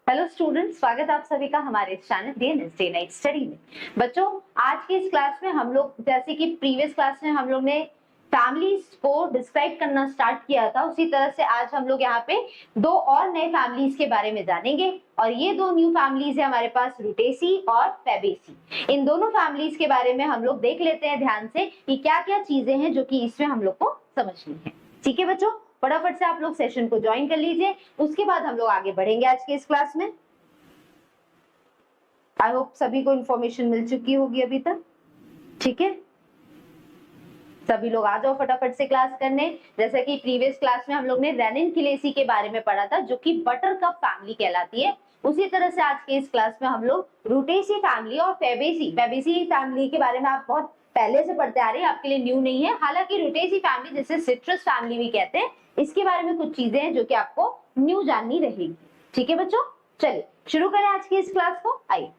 Hello students, स्वागत है आप सभी का हमारे चैनल डे नाइट स्टडी में। बच्चों, आज की इस क्लास में हम लोग, जैसे कि प्रीवियस क्लास में हम लोग ने फैमिलीज को डिस्क्राइब करना स्टार्ट किया था, उसी तरह से आज हम लोग यहाँ पे दो और नए फैमिलीज के बारे में जानेंगे। और ये दो न्यू फैमिलीज है हमारे पास, रूटेसी और फैबेसी। इन दोनों फैमिलीज के बारे में हम लोग देख लेते हैं ध्यान से कि क्या क्या चीजें हैं जो कि इसमें हम लोग को समझनी है। ठीक है बच्चों, फटाफट से आप लोग सेशन को ज्वाइन कर लीजिए, उसके बाद हम लोग आगे बढ़ेंगे आज के इस क्लास में। आई होप सभी को इंफॉर्मेशन मिल चुकी होगी अभी तक। ठीक है, सभी लोग आ जाओ फटाफट से क्लास करने। जैसे कि प्रीवियस क्लास में हम लोग ने रेनिनकिलेसी के बारे में पढ़ा था, जो कि बटरकप फैमिली कहलाती है। उसी तरह से आज के इस क्लास में हम लोग रूटेसी फैमिली और फैबेसी फैमिली के बारे में आप बहुत पहले से पढ़ते आ रहे हैं, आपके लिए न्यू नहीं है। हालांकि रूटेसी फैमिली, जिसे सिट्रस फैमिली भी कहते हैं, इसके बारे में कुछ चीजें हैं जो कि आपको न्यू जाननी रहेगी। ठीक है बच्चों, चलिए शुरू करें आज की इस क्लास को। आइए,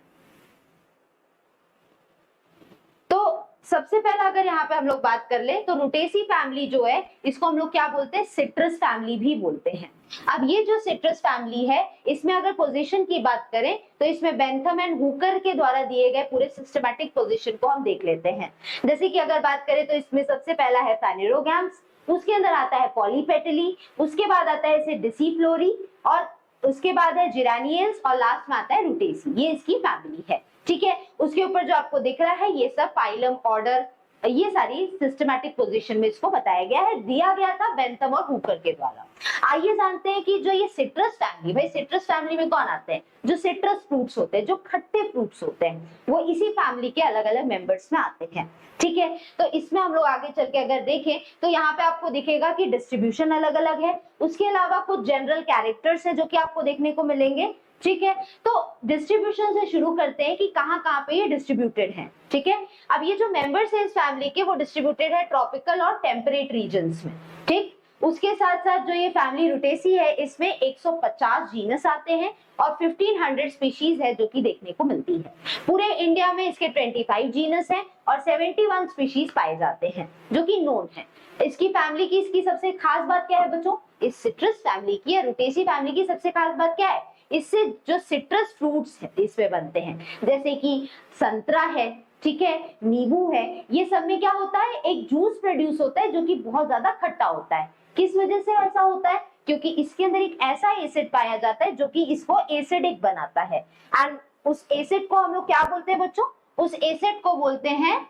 तो सबसे पहला अगर यहाँ पे हम लोग बात कर ले तो रूटेसी फैमिली जो है, इसको हम लोग क्या बोलते हैं, सिट्रस फैमिली भी बोलते हैं। अब ये जो सिट्रस फैमिली है, इसमें अगर पोजीशन की बात करें तो इसमें बेंथम एंड हुकर के द्वारा दिए गए पूरे सिस्टमैटिक पोजीशन को हम देख लेते हैं। जैसे कि अगर बात करें तो इसमें सबसे पहला है फैनेरोगैम्स, उसके अंदर आता है पॉलीपेटली, उसके बाद आता है इसे डिसिफ्लोरी, और उसके बाद है जिरानियल्स, और लास्ट में आता है रूटेसी। ये इसकी फैमिली है। ठीक है, उसके ऊपर जो आपको दिख रहा है ये सब फाइलम, ऑर्डर, ये सारी सिस्टमैटिक पोजीशन में इसको बताया गया है, दिया गया था बेंथम और हुकर के द्वारा। आइए जानते हैं कि जो ये सिट्रस फैमिली, भाई सिट्रस फैमिली में कौन आते हैं, जो सिट्रस फ्रूट्स होते हैं, जो खट्टे फ्रूट्स होते हैं, वो इसी फैमिली के अलग अलग मेंबर्स में आते हैं। ठीक है, तो इसमें हम लोग आगे चल के अगर देखें तो यहाँ पे आपको दिखेगा कि डिस्ट्रीब्यूशन अलग अलग है। उसके अलावा कुछ जनरल कैरेक्टर्स हैं जो कि आपको देखने को मिलेंगे। ठीक है, तो डिस्ट्रीब्यूशन से शुरू करते हैं कि कहाँ कहाँ पे ये डिस्ट्रीब्यूटेड हैं। ठीक है, अब ये जो मेंबर्स हैं इस फैमिली के, वो डिस्ट्रीब्यूटेड है ट्रॉपिकल और टेम्परेट रीजन्स में। ठीक, उसके साथ साथ जो ये फैमिली रूटेसी है, इसमें 150 जीनस आते हैं और 1500 स्पीशीज है जो कि देखने को मिलती है। पूरे इंडिया में इसके 25 जीनस हैं और 71 स्पीशीज पाए जाते हैं जो कि नोन है। इसकी फैमिली की, इसकी सबसे खास बात क्या है बच्चों, इस सिट्रस फैमिली की या रूटेसी फैमिली की सबसे खास बात क्या है, इससे जो सिट्रस फ्रूट्स है इसमें बनते हैं, जैसे कि संतरा है, ठीक है, नींबू है, ये सब में क्या होता है, एक जूस प्रोड्यूस होता है जो कि बहुत ज्यादा खट्टा होता है। किस वजह से ऐसा होता है, क्योंकि इसके अंदर एक ऐसा एसिड पाया जाता है जो कि इसको एसिडिक बनाता है। एंड उस एसिड को हम लोग क्या बोलते हैं बच्चों, उस एसिड को बोलते हैं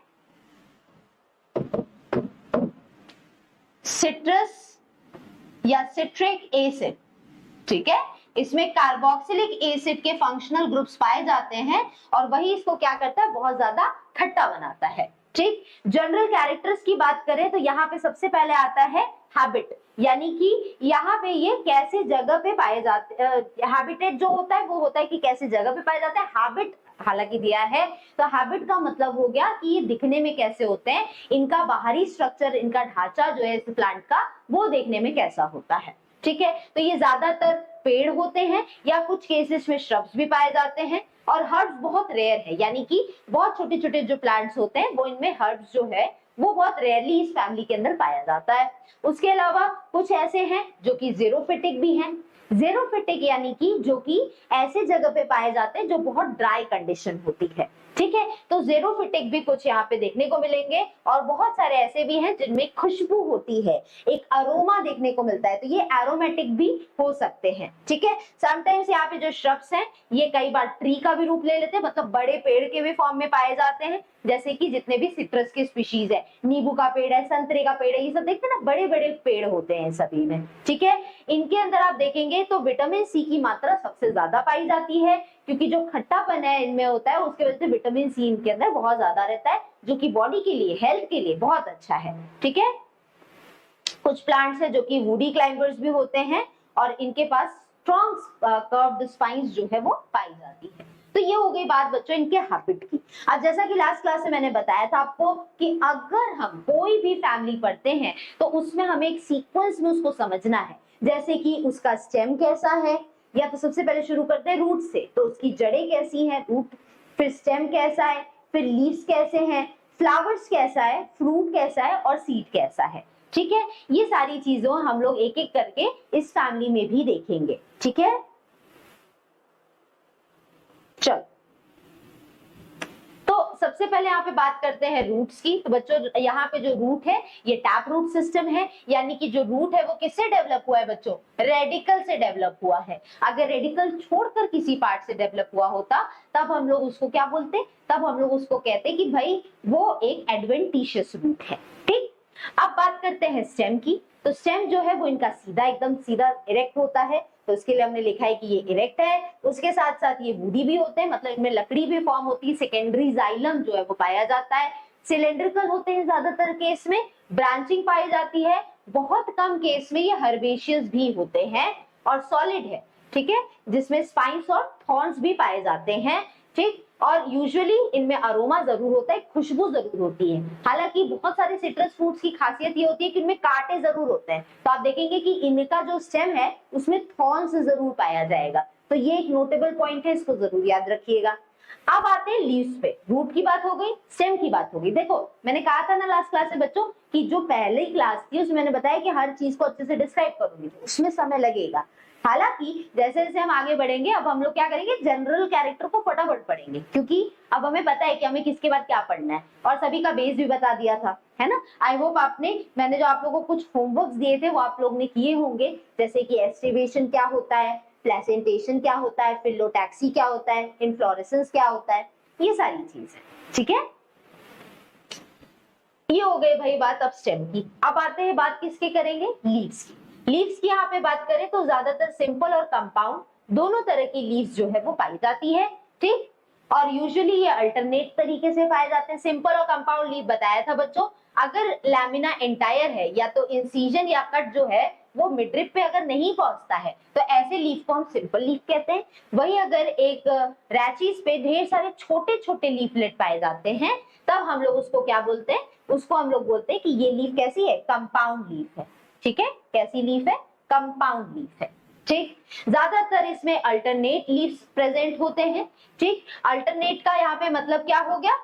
सिट्रस या सिट्रिक एसिड। ठीक है, इसमें कार्बोक्सिलिक एसिड के फंक्शनल ग्रुप्स पाए जाते हैं और वही इसको क्या करता है, बहुत ज्यादा खट्टा बनाता है। ठीक, जनरल कैरेक्टर्स की बात करें तो यहाँ पे सबसे पहले आता है हैबिट, यानी कि यहाँ पे ये कैसे जगह पे पाए जाते, हैबिटेट जो होता है वो होता है कि कैसे जगह पे पाए जाते हैं। हैबिट हालांकि दिया है, तो हैबिट का मतलब हो गया कि ये दिखने में कैसे होते हैं, इनका बाहरी स्ट्रक्चर, इनका ढांचा जो है इस प्लांट का, वो देखने में कैसा होता है। ठीक है, तो ये ज्यादातर पेड़ होते हैं या कुछ केसेस में श्रब्स भी पाए जाते हैं, और हर्ब्स बहुत रेयर है, यानी कि बहुत छोटे छोटे जो प्लांट्स होते हैं वो, इनमें हर्ब्स जो है वो बहुत रेयरली इस फैमिली के अंदर पाया जाता है। उसके अलावा कुछ ऐसे हैं जो कि ज़ेरोफिटिक भी हैं। ज़ेरोफिटिक यानी कि जो कि ऐसे जगह पे पाए जाते हैं जो बहुत ड्राई कंडीशन होती है। ठीक है, तो ज़ेरोफिटिक भी कुछ यहाँ पे देखने को मिलेंगे, और बहुत सारे ऐसे भी हैं जिनमें खुशबू होती है, एक अरोमा देखने को मिलता है, तो ये एरोमेटिक भी हो सकते हैं। ठीक है, समटाइम्स यहाँ पे जो श्रब्स हैं ये कई बार ट्री का भी रूप ले लेते हैं, मतलब बड़े पेड़ के भी फॉर्म में पाए जाते हैं, जैसे कि जितने भी सिट्रस के स्पीशीज है, नींबू का पेड़ है, संतरे का पेड़ है, ये सब देखते हैं ना, बड़े बड़े पेड़ होते हैं सभी में। ठीक है, इनके अंदर आप देखेंगे तो विटामिन सी की मात्रा सबसे ज्यादा पाई जाती है, क्योंकि जो खट्टापन है इनमें होता है उसके वजह से विटामिन सी इनके अंदर बहुत ज्यादा रहता है, जो कि बॉडी के लिए, हेल्थ के लिए बहुत अच्छा है। ठीक है, कुछ प्लांट्स है जो कि वुडी क्लाइंबर्स भी होते हैं और इनके पास स्ट्रॉन्ग कर्व्ड स्पाइन्स जो है वो पाई जाती है। तो ये हो गई बात बच्चों इनके हैबिट की। आज जैसा कि लास्ट क्लास में मैंने बताया था आपको कि अगर हम कोई भी फैमिली पढ़ते हैं तो उसमें हमें एक सीक्वेंस में उसको समझना है, जैसे कि उसका स्टेम कैसा है, या तो सबसे पहले शुरू करते हैं रूट से, तो उसकी जड़ें कैसी हैं, रूट, फिर स्टेम कैसा है, फिर लीव्स कैसे हैं, फ्लावर्स कैसा है, फ्रूट कैसा है और सीड कैसा है। ठीक है, ये सारी चीजों हम लोग एक एक करके इस फैमिली में भी देखेंगे। ठीक है, चलो, तो सबसे पहले यहाँ पे बात करते हैं रूट्स की। तो बच्चों यहाँ पे जो रूट है ये टैप रूट सिस्टम है, यानी कि जो रूट है वो किससे डेवलप हुआ है बच्चों? रेडिकल से डेवलप हुआ है। अगर रेडिकल छोड़कर किसी पार्ट से डेवलप हुआ होता तब हम लोग उसको क्या बोलते? तब हम लोग उसको कहते कि भाई वो एक एडवेंटिशियस रूट है। ठीक, अब बात करते हैं स्टेम की। तो स्टेम जो है वो इनका सीधा, एकदम सीधा इरेक्ट होता है, तो इसके लिए हमने लिखा है कि ये इरेक्ट है। उसके साथ साथ ये वुडी भी होते हैं, मतलब इनमें लकड़ी भी फॉर्म होती है। सेकेंडरी जाइलम जो है वो पाया जाता है। सिलेंड्रिकल होते हैं ज्यादातर केस में, ब्रांचिंग पाई जाती है। बहुत कम केस में ये हर्बेशियस भी होते हैं और सॉलिड है, ठीक है, जिसमें स्पाइन्स और थॉर्न्स भी पाए जाते हैं। ठीक, और यूजुअली इनमें अरोमा जरूर होता है, खुशबू जरूर होती है। हालांकि बहुत सारे सिट्रस फ्रूट्स की खासियत ये होती है कि इनमें कांटे जरूर होते हैं, तो आप देखेंगे कि इनका जो स्टेम है उसमें थॉर्न्स जरूर पाया जाएगा। तो ये एक नोटेबल पॉइंट है, इसको जरूर याद रखिएगा। अब आते हैं लीव्स पे। रूट की बात हो गई, स्टेम की बात हो गई। देखो मैंने कहा था ना लास्ट क्लास में बच्चों कि जो पहले क्लास थी उसमें मैंने बताया कि हर चीज को अच्छे से डिस्क्राइब करूंगी, तो उसमें समय लगेगा। हालांकि जैसे जैसे हम आगे बढ़ेंगे अब हम लोग क्या करेंगे, जनरल कैरेक्टर को फटाफट पढ़ेंगे, क्योंकि अब हमें पता है कि हमें किसके बाद क्या पढ़ना है, और सभी का बेस भी बता दिया था, है ना। आई होप मैंने जो आप लोगों को कुछ होमवर्क्स दिए थे वो आप लोग ने किए होंगे, जैसे कि एस्टिवेशन क्या होता है, प्लेसेंटेशन क्या होता है, फिलोटैक्सी क्या होता है, इनफ्लोरेसेंस क्या होता है, ये सारी चीजें। ठीक है, ये हो गई भाई बात अब स्टेम की। अब आते हैं बात किसके करेंगे, लीव्स की। लीव्स की यहाँ पे बात करें तो ज्यादातर सिंपल और कंपाउंड दोनों तरह की लीव्स जो है वो पाई जाती है। ठीक, और यूजुअली ये अल्टरनेट तरीके से पाए जाते हैं। सिंपल और कंपाउंड लीव बताया था बच्चों। अगर लैमिना एंटायर है या तो इंसिजन या कट जो है वो मिडरिप पे अगर नहीं पहुंचता है तो ऐसे लीफ को हम सिंपल लीफ कहते हैं। वही अगर एक रैचीज पे ढेर सारे छोटे छोटे लीफलेट पाए जाते हैं तब हम लोग उसको क्या बोलते हैं, उसको हम लोग बोलते हैं कि ये लीफ कैसी है, कंपाउंड लीफ है। ठीक है, कैसी लीफ है, कंपाउंड लीफ है। ठीक, ज्यादातर इसमें अल्टरनेट लीव्स प्रेजेंट होते हैं। ठीक, अल्टरनेट का यहाँ पे मतलब क्या हो गया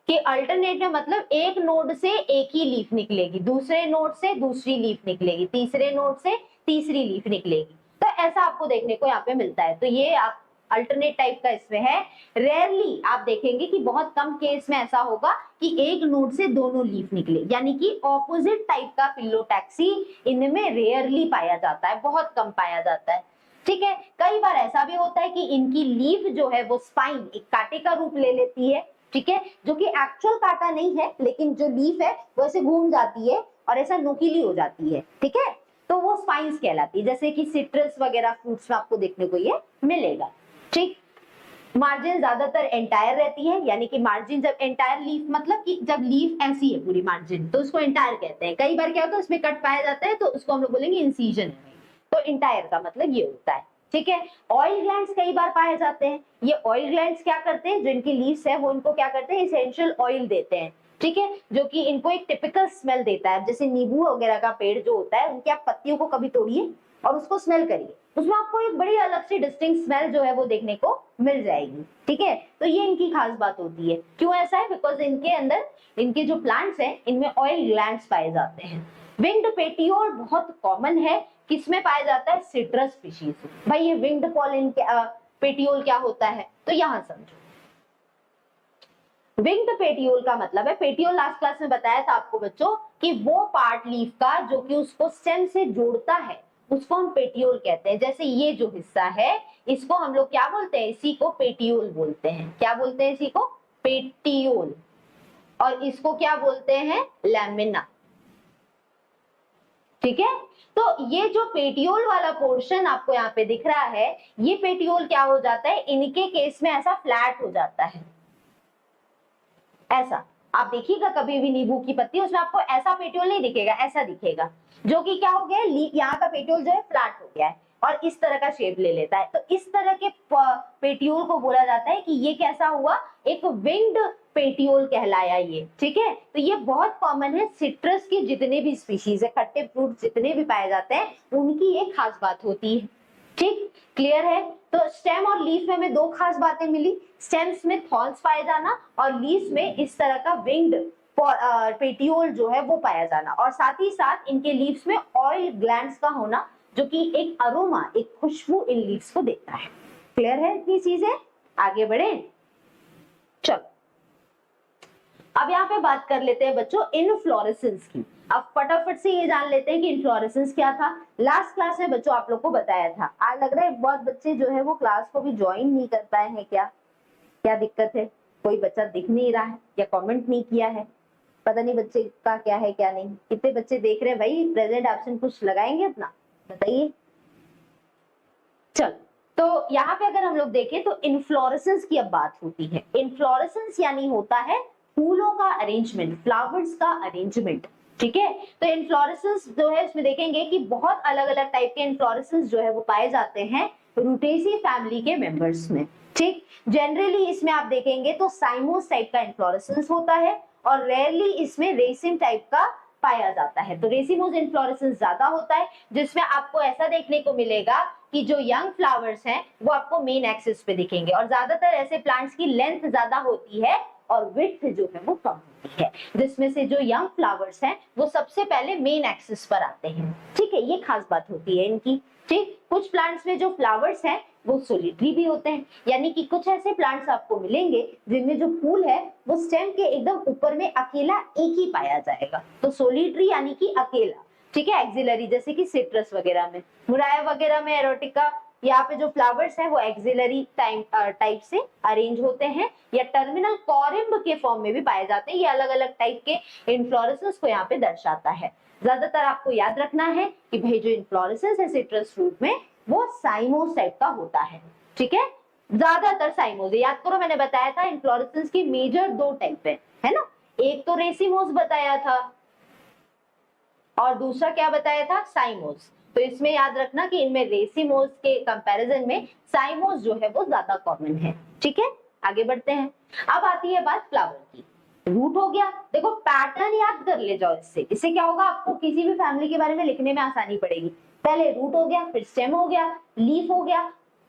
कि अल्टरनेट में मतलब एक नोड से एक ही लीफ निकलेगी, दूसरे नोड से दूसरी लीफ निकलेगी, तीसरे नोड से तीसरी लीफ निकलेगी। तो ऐसा आपको देखने को यहाँ पे मिलता है। तो ये आप अल्टरनेट टाइप का इसमें है। रेयरली आप देखेंगे कि बहुत कम केस में ऐसा होगा कि एक नोड से दोनों लीफ निकले, यानी कि ऑपोजिट टाइप का फिलोटैक्सी इनमें रेयरली पाया जाता है, बहुत कम पाया जाता है। ठीक है, कई बार ऐसा भी होता है कि इनकी लीफ जो है वो स्पाइन एक कांटे का रूप ले लेती है। ठीक है, जो कि एक्चुअल कांटा नहीं है, लेकिन जो लीफ है वो ऐसे घूम जाती है और ऐसा नुकीली हो जाती है। ठीक है, तो वो स्पाइन्स कहलाती है, जैसे कि सिट्रस वगैरह फ्रूट्स में आपको देखने को ये मिलेगा। ठीक, मार्जिन ज्यादातर एंटायर रहती है, यानी कि मार्जिन जब एंटायर लीफ मतलब कि जब लीफ ऐसी है पूरी मार्जिन तो उसको एंटायर कहते हैं। कई बार क्या होता है उसमें कट पाया जाता है तो उसको हम लोग बोलेंगे इंसिजन है, तो एंटायर का मतलब ये होता है। ठीक है, ऑयल ग्लैंड्स कई बार पाए जाते हैं। ये ऑयल ग्लैंड्स क्या करते हैं, जो इनकी लीव्स है वो इनको क्या करते हैं, एसेंशियल ऑयल देते हैं। ठीक है, जो कि इनको एक टिपिकल स्मेल देता है। जैसे नींबू वगैरह का पेड़ जो होता है उनकी आप पत्तियों को कभी तोड़िए और उसको स्मेल करिए, उसमें आपको एक बड़ी अलग सी डिस्टिंक्ट स्मेल जो है वो देखने को मिल जाएगी। ठीक है, तो ये इनकी खास बात होती है। क्यों ऐसा है, बिकॉज इनके अंदर इनके जो प्लांट्स हैं इनमें ऑयल ग्लैंड्स पाए जाते हैं। विंग्ड पेटियोल बहुत कॉमन है, किसमें पाया जाता है, सिट्रस स्पीशीज। भाई ये विंग्ड पॉलन पेटियोल क्या होता है, तो यहां समझो। विंग्ड पेटियोल का मतलब है, पेटियोल लास्ट क्लास में बताया था आपको बच्चों कि वो पार्ट लीफ का जो कि उसको स्टेम से जोड़ता है उसको हम पेटियोल कहते हैं। जैसे ये जो हिस्सा है इसको हम लोग क्या बोलते हैं, इसी को पेटियोल बोलते हैं। क्या बोलते हैं, इसी को पेटियोल। और इसको क्या बोलते हैं, लैमिना। ठीक है, तो ये जो पेटियोल वाला पोर्शन आपको यहाँ पे दिख रहा है, ये पेटियोल क्या हो जाता है, इनके केस में ऐसा फ्लैट हो जाता है। ऐसा आप देखिएगा कभी भी नींबू की पत्ती, उसमें आपको ऐसा पेटियोल नहीं दिखेगा, ऐसा दिखेगा, जो कि क्या हो गया, यहाँ का पेटियोल जो है फ्लैट हो गया है और इस तरह का शेप ले लेता है। तो इस तरह के पेटियोल को बोला जाता है कि ये कैसा हुआ, एक विंग्ड पेटियोल कहलाया ये। ठीक है, तो ये बहुत कॉमन है, सिट्रस की जितने भी स्पीशीज है, खट्टे फ्रूट जितने भी पाए जाते हैं उनकी एक खास बात होती है। ठीक, क्लियर है। तो स्टेम और लीफ में हमें दो खास बातें मिली, स्टेम्स में थॉर्न्स पाए जाना और लीफ में इस तरह का विंग्ड पेटियोल जो है वो पाया जाना, और साथ ही साथ इनके लीव्स में ऑयल ग्लैंड्स का होना जो कि एक अरोमा, एक खुशबू इन लीव्स को देता है। क्लियर है इतनी चीजें? आगे बढ़े, चलो अब यहाँ पे बात कर लेते हैं बच्चों इनफ्लोरेसेंस की। अब फटाफट से ये जान लेते हैं कि इनफ्लोरेसेंस क्या था। लास्ट क्लास में बच्चों आप लोग को बताया था। आज लग रहा है बहुत बच्चे जो है वो क्लास को भी ज्वाइन नहीं कर पाए हैं। क्या दिक्कत है? कोई बच्चा दिख नहीं रहा है या कमेंट नहीं किया है, पता नहीं बच्चे का क्या है क्या नहीं। कितने बच्चे देख रहे हैं भाई? प्रेजेंट एब्सेंट कुछ लगाएंगे अपना, बताइए। चल, तो यहाँ पे अगर हम लोग देखें तो इनफ्लोरेसेंस की अब बात होती है। इनफ्लोरेसेंस यानी होता है फूलों का अरेंजमेंट, फ्लावर्स का अरेंजमेंट, ठीक है। तो इनफ्लोरेसेंस जो है इसमें देखेंगे कि बहुत अलग अलग टाइप के इनफ्लोरेसेंस जो है वो पाए जाते हैं रूटेसी फैमिली के मेंबर्स में, ठीक। जनरली इसमें आप देखेंगे तो साइमोस टाइप का इनफ्लोरेसेंस होता है और रेयरली इसमें रेसिम टाइप का पाया जाता है। तो रेसिमोस इनफ्लोरेसेंस ज्यादा होता है, जिसमें आपको ऐसा देखने को मिलेगा कि जो यंग फ्लावर्स हैं वो आपको मेन एक्सिस पे दिखेंगे और ज्यादातर ऐसे प्लांट्स की लेंथ ज्यादा होती है और विड्थ जो है वो कम होती है, जिसमें से जो यंग फ्लावर्स हैं वो सबसे पहले मेन एक्सिस पर आते हैं, ठीक है। ये खास बात होती है इनकी, ठीक। कुछ प्लांट्स में जो फ्लावर्स हैं वो सोलिटरी भी होते हैं, यानी कि कुछ ऐसे प्लांट्स आपको मिलेंगे जिनमें जो फूल है वो स्टेम के एकदम ऊपर में अकेला एक ही पाया जाएगा। तो सोलिटरी यानी कि अकेला, ठीक है। एक्सिलरी जैसे कि सिट्रस वगैरह में, मुराया वगैरह में, एरोटिका, यहाँ पे जो फ्लावर्स है वो एक्सिलरी टाइप से अरेंज होते हैं या टर्मिनल कॉरिम्ब के फॉर्म में भी पाए जाते हैं। ये अलग अलग टाइप के इनफ्लोरेसेंस को यहाँ पे दर्शाता है। ज्यादातर आपको याद रखना है कि भाई जो इनफ्लोरेसेंस है सिट्रस फ्रूट में वो साइमोस टाइप का होता है, ठीक है। ज्यादातर साइमोस, याद करो मैंने बताया था इनफ्लोरेसेंस की मेजर दो टाइप है ना। एक तो रेसिमोस बताया था और दूसरा क्या बताया था? साइमोस। तो इसमें याद रखना कि इनमें रेसिमोस के कंपैरिजन में साइमोस जो है वो ज्यादा कॉमन है, ठीक है। आगे बढ़ते हैं। अब आती है बात फ्लावर की। रूट हो गया, देखो पैटर्न याद कर ले जाओ, इससे क्या होगा, आपको किसी भी फैमिली के बारे में लिखने में आसानी पड़ेगी। पहले रूट हो गया, फिर स्टेम हो गया, लीफ हो गया,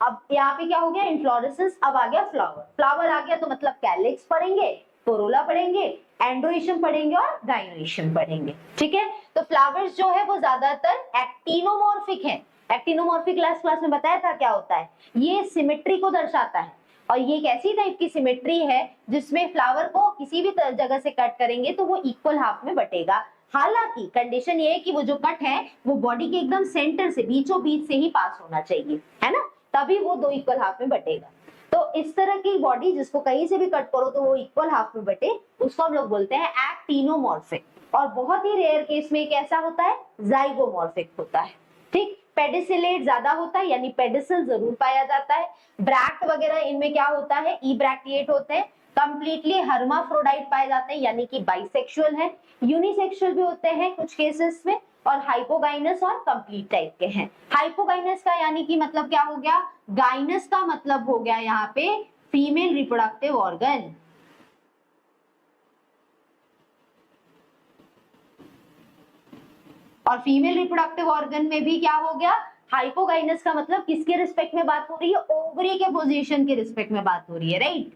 अब यहाँ पे क्या हो गया? इनफ्लोरेसेंस। अब आ गया फ्लावर। फ्लावर आ गया तो मतलब कैलिक्स पढ़ेंगे, कोरोला पढ़ेंगे, एंड्रोइशियम पढ़ेंगे और गाइनोइशियम पढ़ेंगे, ठीक है। तो फ्लावर्स जो है वो ज्यादातर एक्टिनोमॉर्फिक है। एक्टिनोमॉर्फिक लास्ट क्लास में बताया था क्या होता है, ये सिमेट्री को दर्शाता है और ये एक ऐसी टाइप की सिमेट्री है जिसमें फ्लावर को किसी भी जगह से कट करेंगे तो वो इक्वल हाफ में बटेगा। हालांकि कंडीशन ये है कि वो जो कट है वो बॉडी के एकदम सेंटर से, बीचों बीच से ही पास होना चाहिए, है ना, तभी वो दो इक्वल हाफ में बटेगा। तो इस तरह की बॉडी जिसको कहीं से भी कट करो तो वो इक्वल हाफ में बटे, उसको हम लोग बोलते हैं एक्टिनोमॉर्फिक। और बहुत ही रेयर केस में कैसा होता है? जाइगोमॉर्फिक होता है, ठीक। पेडिसिलेट ज्यादा होता है, यानी पेडिसल जरूर पाया जाता है। ब्रैक्ट वगैरह इनमें क्या होता है? इब्रैक्टिएट होते हैं। कंप्लीटली हर्माफ्रोडाइट पाए जाते हैं, यानी कि बाइसेक्सुअल है। यूनिसेक्सुअल भी होते हैं कुछ केसेस में, और हाइपोगाइनस और कंप्लीट टाइप के हैं। हाइपोगाइनस का यानी कि मतलब क्या हो गया? गाइनस का मतलब हो गया यहाँ पे फीमेल रिप्रोडक्टिव ऑर्गन, और फीमेल रिप्रोडक्टिव ऑर्गन में भी क्या हो गया? हाइपोगाइनस का मतलब किसके रिस्पेक्ट में बात हो रही है? ओवरी के पोजीशन के रिस्पेक्ट में बात हो रही है, राइट।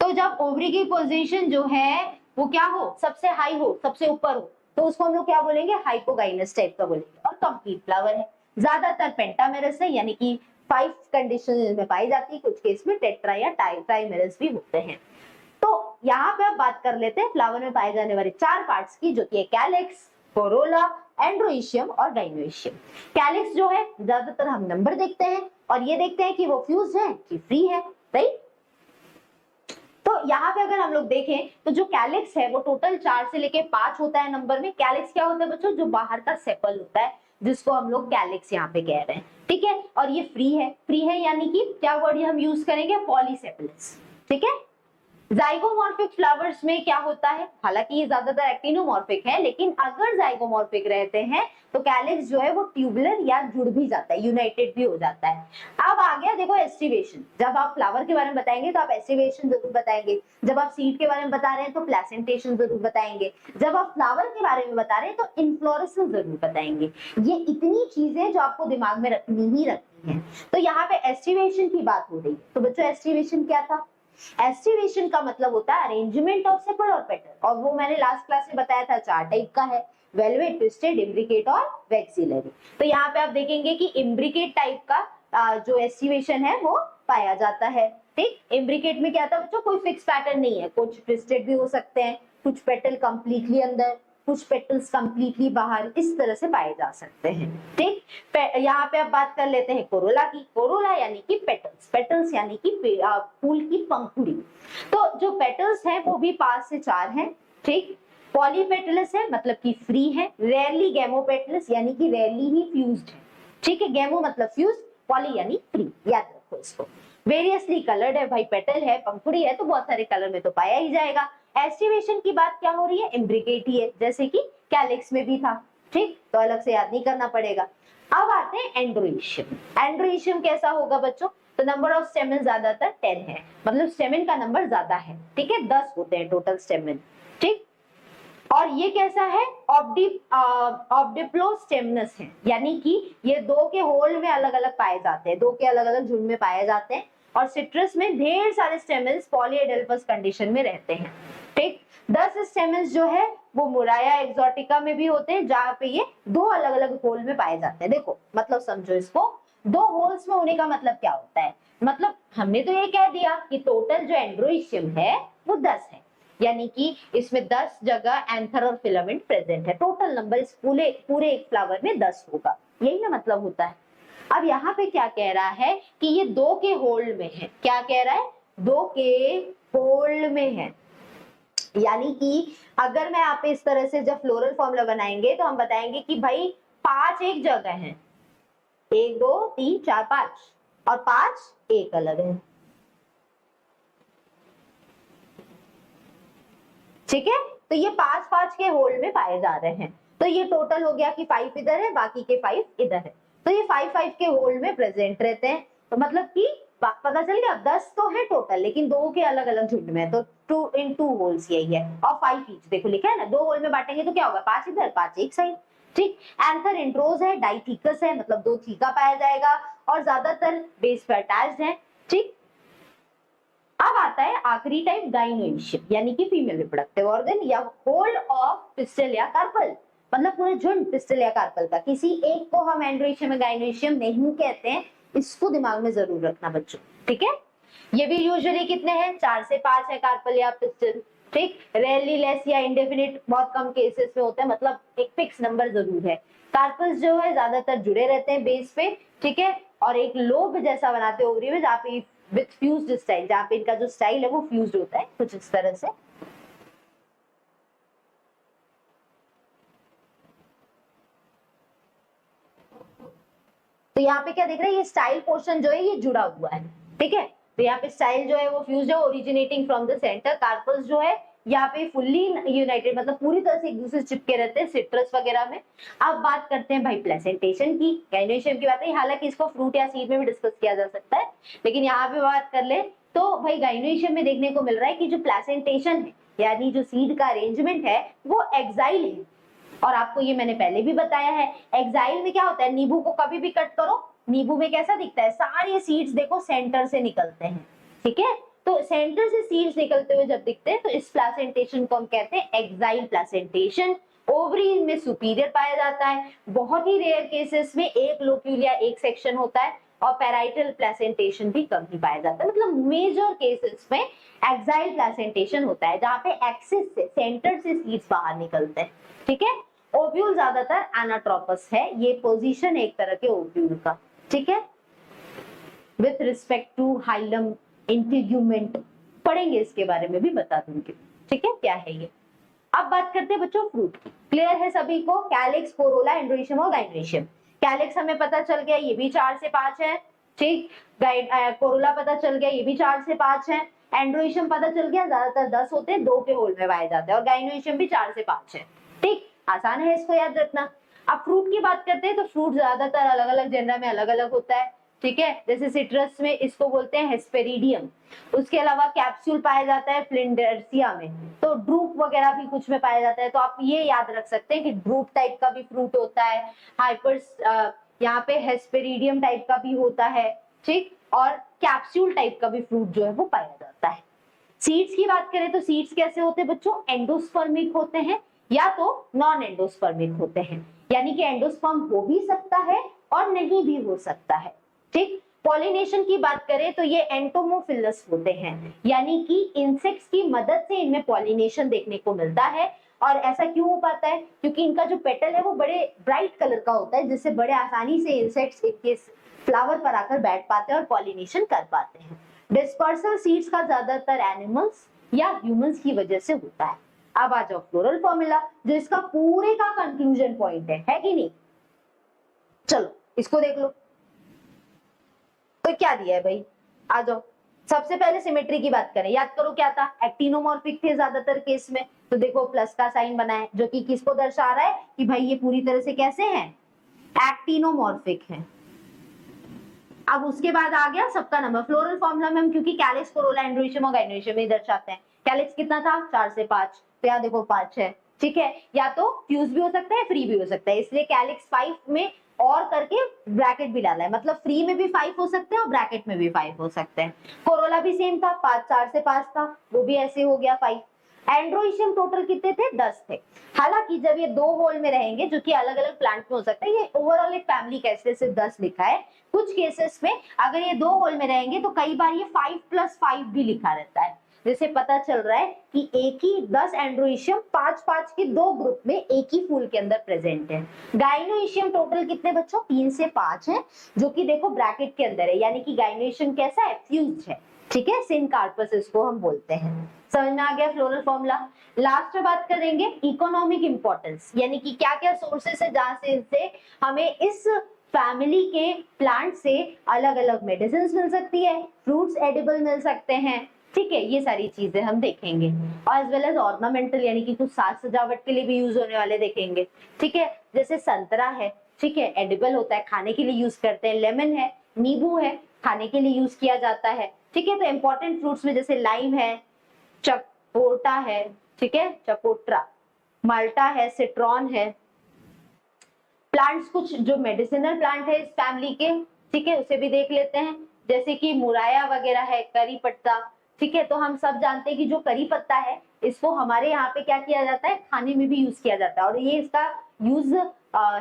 तो जब ओवरी की पोजीशन जो है वो क्या हो? सबसे हाई हो, सबसे ऊपर हो, तो उसको हम लोग क्या बोलेंगे? हाइपोगाइनस टाइप का बोलेंगे। और कंप्लीट फ्लावर है, ज्यादातर पेंटामेरस है, यानी कि 5 कंडीशन में पाई जाती है, कुछ केस में टेट्रा या ट्राइमेरस भी होते हैं। तो यहाँ पे अब बात कर लेते हैं फ्लावर में पाए जाने वाले 4 पार्ट्स की, जो कि कैलिक्स, कोरोला, एंड्रोइशियम और गाइनोइशियम। कैलिक्स जो है ज्यादातर हम नंबर देखते हैं और ये देखते हैं कि वो फ्यूज है कि फ्री है, राइट। तो यहाँ पे अगर हम लोग देखें तो जो कैलिक्स है वो टोटल 4 से लेके 5 होता है नंबर में। कैलिक्स क्या होता है बच्चों? जो बाहर का सेपल होता है, जिसको हम लोग कैलिक्स यहाँ पे कह रहे हैं, ठीक है। और ये फ्री है, फ्री है यानी कि क्या वर्ड हम यूज करेंगे? पॉलीसेपलस, ठीक है। जाइगोमॉर्फिक फ्लावर्स में क्या होता है? हालांकि ये ज्यादातर एक्टिनोमॉर्फिक है, लेकिन अगर जाइगोमॉर्फिक रहते हैं तो कैलिक्स जो है वो ट्यूबुलर या जुड़ भी जाता है, यूनाइटेड भी हो जाता है। अब आ गया देखो एस्टिवेशन। जब आप फ्लावर के बारे में बताएंगे तो आप एस्टिवेशन जरूर बताएंगे, जब आप सीड के बारे में बता रहे हैं तो प्लेसेंटेशन जरूर बताएंगे, जब आप फ्लावर के बारे में बता रहे हैं तो इन्फ्लोरेसेंस जरूर बताएंगे। ये इतनी चीजें जो आपको दिमाग में रखनी ही रखनी है। तो यहाँ पे एस्टिवेशन की बात हो रही है, तो बच्चों एस्टिवेशन क्या था? एस्टिवेशन का मतलब होता है अरेंजमेंट ऑफ सेपल और पेटल, और वो मैंने लास्ट क्लास में बताया था 4 टाइप का है, वेलवेट, ट्विस्टेड, इम्ब्रिकेट और वैक्सिलरी। तो यहाँ पे आप देखेंगे कि इम्ब्रिकेट टाइप का जो एस्टिवेशन है वो पाया जाता है। ठीक, इम्ब्रिकेट में क्या था बच्चों, कोई फिक्स पैटर्न नहीं है, कुछ ट्विस्टेड भी हो सकते हैं, कुछ पेटल कंप्लीटली अंदर, कुछ पेटल्स कंप्लीटली बाहर, इस तरह से पाए जा सकते हैं। ठीक, यहाँ पे अब बात कर लेते हैं कोरोला की। कोरोला यानी कि पेटल्स, पेटल्स यानी कि फूल की पंखुड़ी। तो जो पेटल्स हैं वो भी 5 से 4 हैं। ठीक, पॉलीपेटलस है मतलब कि फ्री है, रेयरली गैमोपेटलस यानी कि रेयरली ही फ्यूज्ड है। ठीक है, गैमो मतलब फ्यूज, पॉली यानी फ्री, याद रखो इसको। वेरियसली कलर्ड है भाई, पेटल है, पंखुड़ी है तो बहुत सारे कलर में तो पाया ही जाएगा। एस्टिवेशन की बात क्या हो रही है, इम्ब्रिकेट ही है, जैसे कि कैलिक्स में भी था। ठीक, तो अलग से याद नहीं करना पड़ेगा। अब आते हैं एंड्रोइशियम। एंड्रोइशियम कैसा होगा बच्चों, तो नंबर ऑफ स्टेमन ज्यादातर 10 है, मतलब स्टेमन का नंबर ज्यादा है। ठीक है, 10 होते हैं टोटल स्टेमन। ठीक, और ये कैसा है, ऑब्डिप्लोस्टेमनस है, यानी कि ये 2 के होल में अलग अलग पाए जाते हैं, 2 के अलग अलग झुंड में पाए जाते हैं। और सिट्रस में ढेर सारे स्टेमन्स पॉलीएडेल्फस कंडीशन में रहते हैं। ठीक, 10 स्टेमन्स जो है वो मुराया एक्सोटिका में भी होते हैं, जहां पे ये 2 अलग अलग होल में पाए जाते हैं। देखो मतलब समझो इसको, 2 होल्स में होने का मतलब क्या होता है, मतलब हमने तो ये कह दिया कि टोटल जो एंड्रोइशियम है वो 10 है, यानी कि इसमें 10 जगह एंथर और फिलामेंट प्रेजेंट है। टोटल नंबर इस पूरे एक फ्लावर में 10 होगा, यही ना मतलब होता है। अब यहाँ पे क्या कह रहा है कि ये 2 के होल्ड में है, क्या कह रहा है, 2 के होल्ड में है, यानी कि अगर मैं यहाँ पे इस तरह से जब फ्लोरल फॉर्मूला बनाएंगे तो हम बताएंगे कि भाई 5 एक जगह है, 1 2 3 4 5, और 5 एक अलग है। ठीक है, तो ये 5 के होल्ड में पाए जा रहे हैं। तो ये टोटल हो गया कि 5 इधर है, बाकी के 5 इधर है, तो ये 5 के होल्ड में प्रेजेंट रहते हैं। तो मतलब कि पता चल गया, 10 तो है टोटल, लेकिन 2 के अलग अलग झुंड में, तो 2 इन 2 होल्स यही है, और 5 ईच देखो लिखा है ना, 2 होल में बांटेंगे तो क्या होगा, 5 इधर 5 एक साइड। ठीक, एंथर इंट्रोज है, डाइथिकस है मतलब 2 थीका पाया जाएगा, और ज्यादातर बेस पर अटैच्ड है। ठीक, अब आता है आखिरी टाइप, गाइनोइशियम, यानी कि फीमेल रिप्रोडक्टिव ऑर्गन या होल्ड ऑफ पिस्टल या कार्पल, मतलब पूरे झुंड पिस्टल या कार्पल का। किसी एक को हम एंड्रोइशियम या गाइनोइशियम नहीं कहते हैं, इसको दिमाग में जरूर रखना बच्चों। ठीक है, ये भी यूजुअली कितने हैं, 4 से 5 है कार्पल या पिस्टल। ठीक, रेयरली लेस या इंडेफिनिट बहुत कम केसेस में होते हैं, मतलब एक फिक्स नंबर जरूर है। कार्पल्स जो है ज्यादातर जुड़े रहते हैं बेस पे। ठीक है, और एक लोब जैसा बनाते हैं ओवरी में, जहाँ पे विथ फ्यूज्ड स्टाइल, जहाँ पे इनका जो स्टाइल है वो फ्यूज्ड होता है, कुछ इस तरह से। तो यहाँ पे क्या देख रहे हैं, ये स्टाइल पोर्शन जो है ये जुड़ा हुआ है। ठीक है, तो यहाँ पे स्टाइल जो है वो फ्यूज्ड है, originating from the centre. Carpels जो है यहाँ पे फुल्ली यूनाइटेड, मतलब पूरी तरह से एक दूसरे से चिपके रहते हैं सिट्रस वगैरह में। अब बात करते हैं भाई प्लेसेंटेशन की, गाइनोइशियम की बात है, हालांकि इसको फ्रूट या सीड में भी डिस्कस किया जा सकता है, लेकिन यहाँ पे बात कर ले तो भाई गाइनोइशियम में देखने को मिल रहा है कि जो प्लेसेंटेशन है, यानी जो सीड का अरेंजमेंट है वो एक्साइल है। और आपको ये मैंने पहले भी बताया है, एक्साइल में क्या होता है, नींबू को कभी भी कट करो, नींबू में कैसा दिखता है, सारे सीड्स देखो सेंटर से निकलते हैं। ठीक है, तो सेंटर से सीड्स निकलते हुए जब दिखते हैं तो इस प्लेसेंटेशन को हम कहते हैं एक्साइल प्लेसेंटेशन। ओवरी में सुपीरियर पाया जाता है, बहुत ही रेयर केसेस में एक लोक्यूल या एक सेक्शन होता है, और पैराइटल प्लेसेंटेशन भी कम ही पाया जाता है। मतलब मेजर केसेस में एक्साइल प्लेसेंटेशन होता है, जहां पे एक्सिस से, सेंटर से सीड्स बाहर निकलते हैं। ठीक है, ओव्यूल ज्यादातर एनाट्रोपस है, ये पोजीशन एक तरह के ओव्यूल का। ठीक है, with respect to hilum integument, पढ़ेंगे इसके बारे में भी बता दूंगी। ठीक है, क्या है ये। अब बात करते हैं बच्चों फ्रूट की। क्लियर है सभी को, कैलिक्स, कोरोला, एंड्रोइशियम और गाइनोइशियम। कैलिक्स हमें पता चल गया, ये भी 4 से 5 है। ठीक, कोरोला पता चल गया, ये भी 4 से 5 है। एंड्रोइशियम पता चल गया, ज्यादातर 10 होते हैं, 2 के होल में पाए जाते हैं, और गाइनोइशियम भी 4 से 5 है। ठीक, आसान है इसको याद रखना। अब फ्रूट की बात करते हैं तो फ्रूट ज्यादातर अलग अलग जेनरा में अलग अलग होता है। ठीक है, जैसे सिट्रस में इसको बोलते हैं हेस्पेरिडियम, उसके अलावा कैप्सूल पाया जाता है फ्लिंडर्सिया में, तो ड्रूप वगैरह भी कुछ में पाया जाता है। तो आप ये याद रख सकते हैं कि ड्रूप टाइप का भी फ्रूट होता है, हाइपर्स यहाँ पे हेस्पेरिडियम टाइप का भी होता है। ठीक, और कैप्सूल टाइप का भी फ्रूट जो है वो पाया जाता है। सीड्स की बात करें तो सीड्स कैसे होते हैं बच्चों, एंडोस्पर्मिक होते हैं या तो नॉन एंडोस्पर्मिक होते हैं, यानी कि एंडोस्पर्म हो भी सकता है और नहीं भी हो सकता है। ठीक। पॉलिनेशन की बात करें तो ये एंटोमोफिलस होते हैं, यानी कि इंसेक्ट्स की मदद से इनमें पॉलिनेशन देखने को मिलता है। और ऐसा क्यों हो पाता है? क्योंकि इनका जो पेटल है वो बड़े ब्राइट कलर का होता है, जिससे बड़े आसानी से इंसेक्ट्स इनके फ्लावर पर आकर बैठ पाते हैं और पॉलिनेशन कर पाते हैं। डिस्पर्सल सीड्स का ज्यादातर एनिमल्स या ह्यूमंस की वजह से होता है। अब आ जाओ फ्लोरल फॉर्मूला, जो इसका पूरे का कंक्लूजन पॉइंट है कि नहीं? चलो इसको देख लो। तो क्या दिया है भाई, आ जाओ। सबसे पहले सिमेट्री की बात करें, याद करो क्या था? एक्टिनोमॉर्फिक थे ज्यादातर केस में, तो देखो प्लस का साइन बना है, जो कि किसको दर्शा रहा है कि भाई ये पूरी तरह से कैसे हैं? एक्टिनोमॉर्फिक हैं। अब उसके बाद आ गया सबका नंबर। फ्लोरल फॉर्मूला में हम क्योंकि कैलिक्स, कोरोला, एंड्रोइशियम और गाइनोइशियम ही दर्शाते हैं। कैलिक्स कितना था? 4 से 5, तो यहाँ देखो 5 है, ठीक है। या तो फ्यूज भी हो सकता है, फ्री भी हो सकता है, इसलिए कैलिक्स 5 में और करके ब्रैकेट भी डाला है, मतलब फ्री में भी 5 हो सकते हैं और ब्रैकेट में भी 5 हो सकते हैं। कोरोला भी सेम था, 5 4 से 5 था, वो भी ऐसे हो गया 5। एंड्रोइशियम टोटल कितने थे? 10 थे। हालांकि जब ये 2 होल में रहेंगे, जो कि अलग अलग प्लांट में हो सकता है, ये ओवरऑल एक फैमिली कैसे सिर्फ 10 लिखा है। कुछ केसेस में अगर ये 2 होल में रहेंगे तो कई बार ये 5+5 भी लिखा रहता है, जिससे पता चल रहा है कि एक ही 10 एंड्रोइशियम 5-5 के 2 ग्रुप में एक ही फूल के अंदर प्रेजेंट है। गाइनोइशियम टोटल कितने बच्चों? 3 से 5 है, जो कि देखो ब्रैकेट के अंदर है, यानी कि गाइनोइशियम कैसा है? फ्यूज्ड है, ठीक है। सिनकार्पस इसको हम बोलते हैं। समझ में आ गया फ्लोरल फॉर्मूला। लास्ट में बात करेंगे इकोनॉमिक इंपॉर्टेंस, यानी कि क्या क्या सोर्सेस है जहां से इनसे हमें इस फैमिली के प्लांट से अलग अलग मेडिसिन मिल सकती है, फ्रूट्स एडिबल मिल सकते हैं, ठीक है। ये सारी चीजें हम देखेंगे, और एज वेल एज ऑर्नामेंटल, यानी कि कुछ साज सजावट के लिए भी यूज होने वाले देखेंगे, ठीक है। जैसे संतरा है, ठीक है, एडिबल होता है, खाने के लिए यूज करते हैं। लेमन है, नींबू है, खाने के लिए यूज किया जाता है, ठीक है। तो इंपॉर्टेंट फ्रूट्स में जैसे लाइम है, चकोटा है, ठीक है, चकोट्रा, माल्टा है, सिट्रॉन है। प्लांट्स, कुछ जो मेडिसिनल प्लांट है इस फैमिली के, ठीक है, उसे भी देख लेते हैं, जैसे कि मुराया वगैरह है, करी पत्ता, ठीक है। तो हम सब जानते हैं कि जो करी पत्ता है, इसको हमारे यहाँ पे क्या किया जाता है? खाने में भी यूज किया जाता है, और ये इसका यूज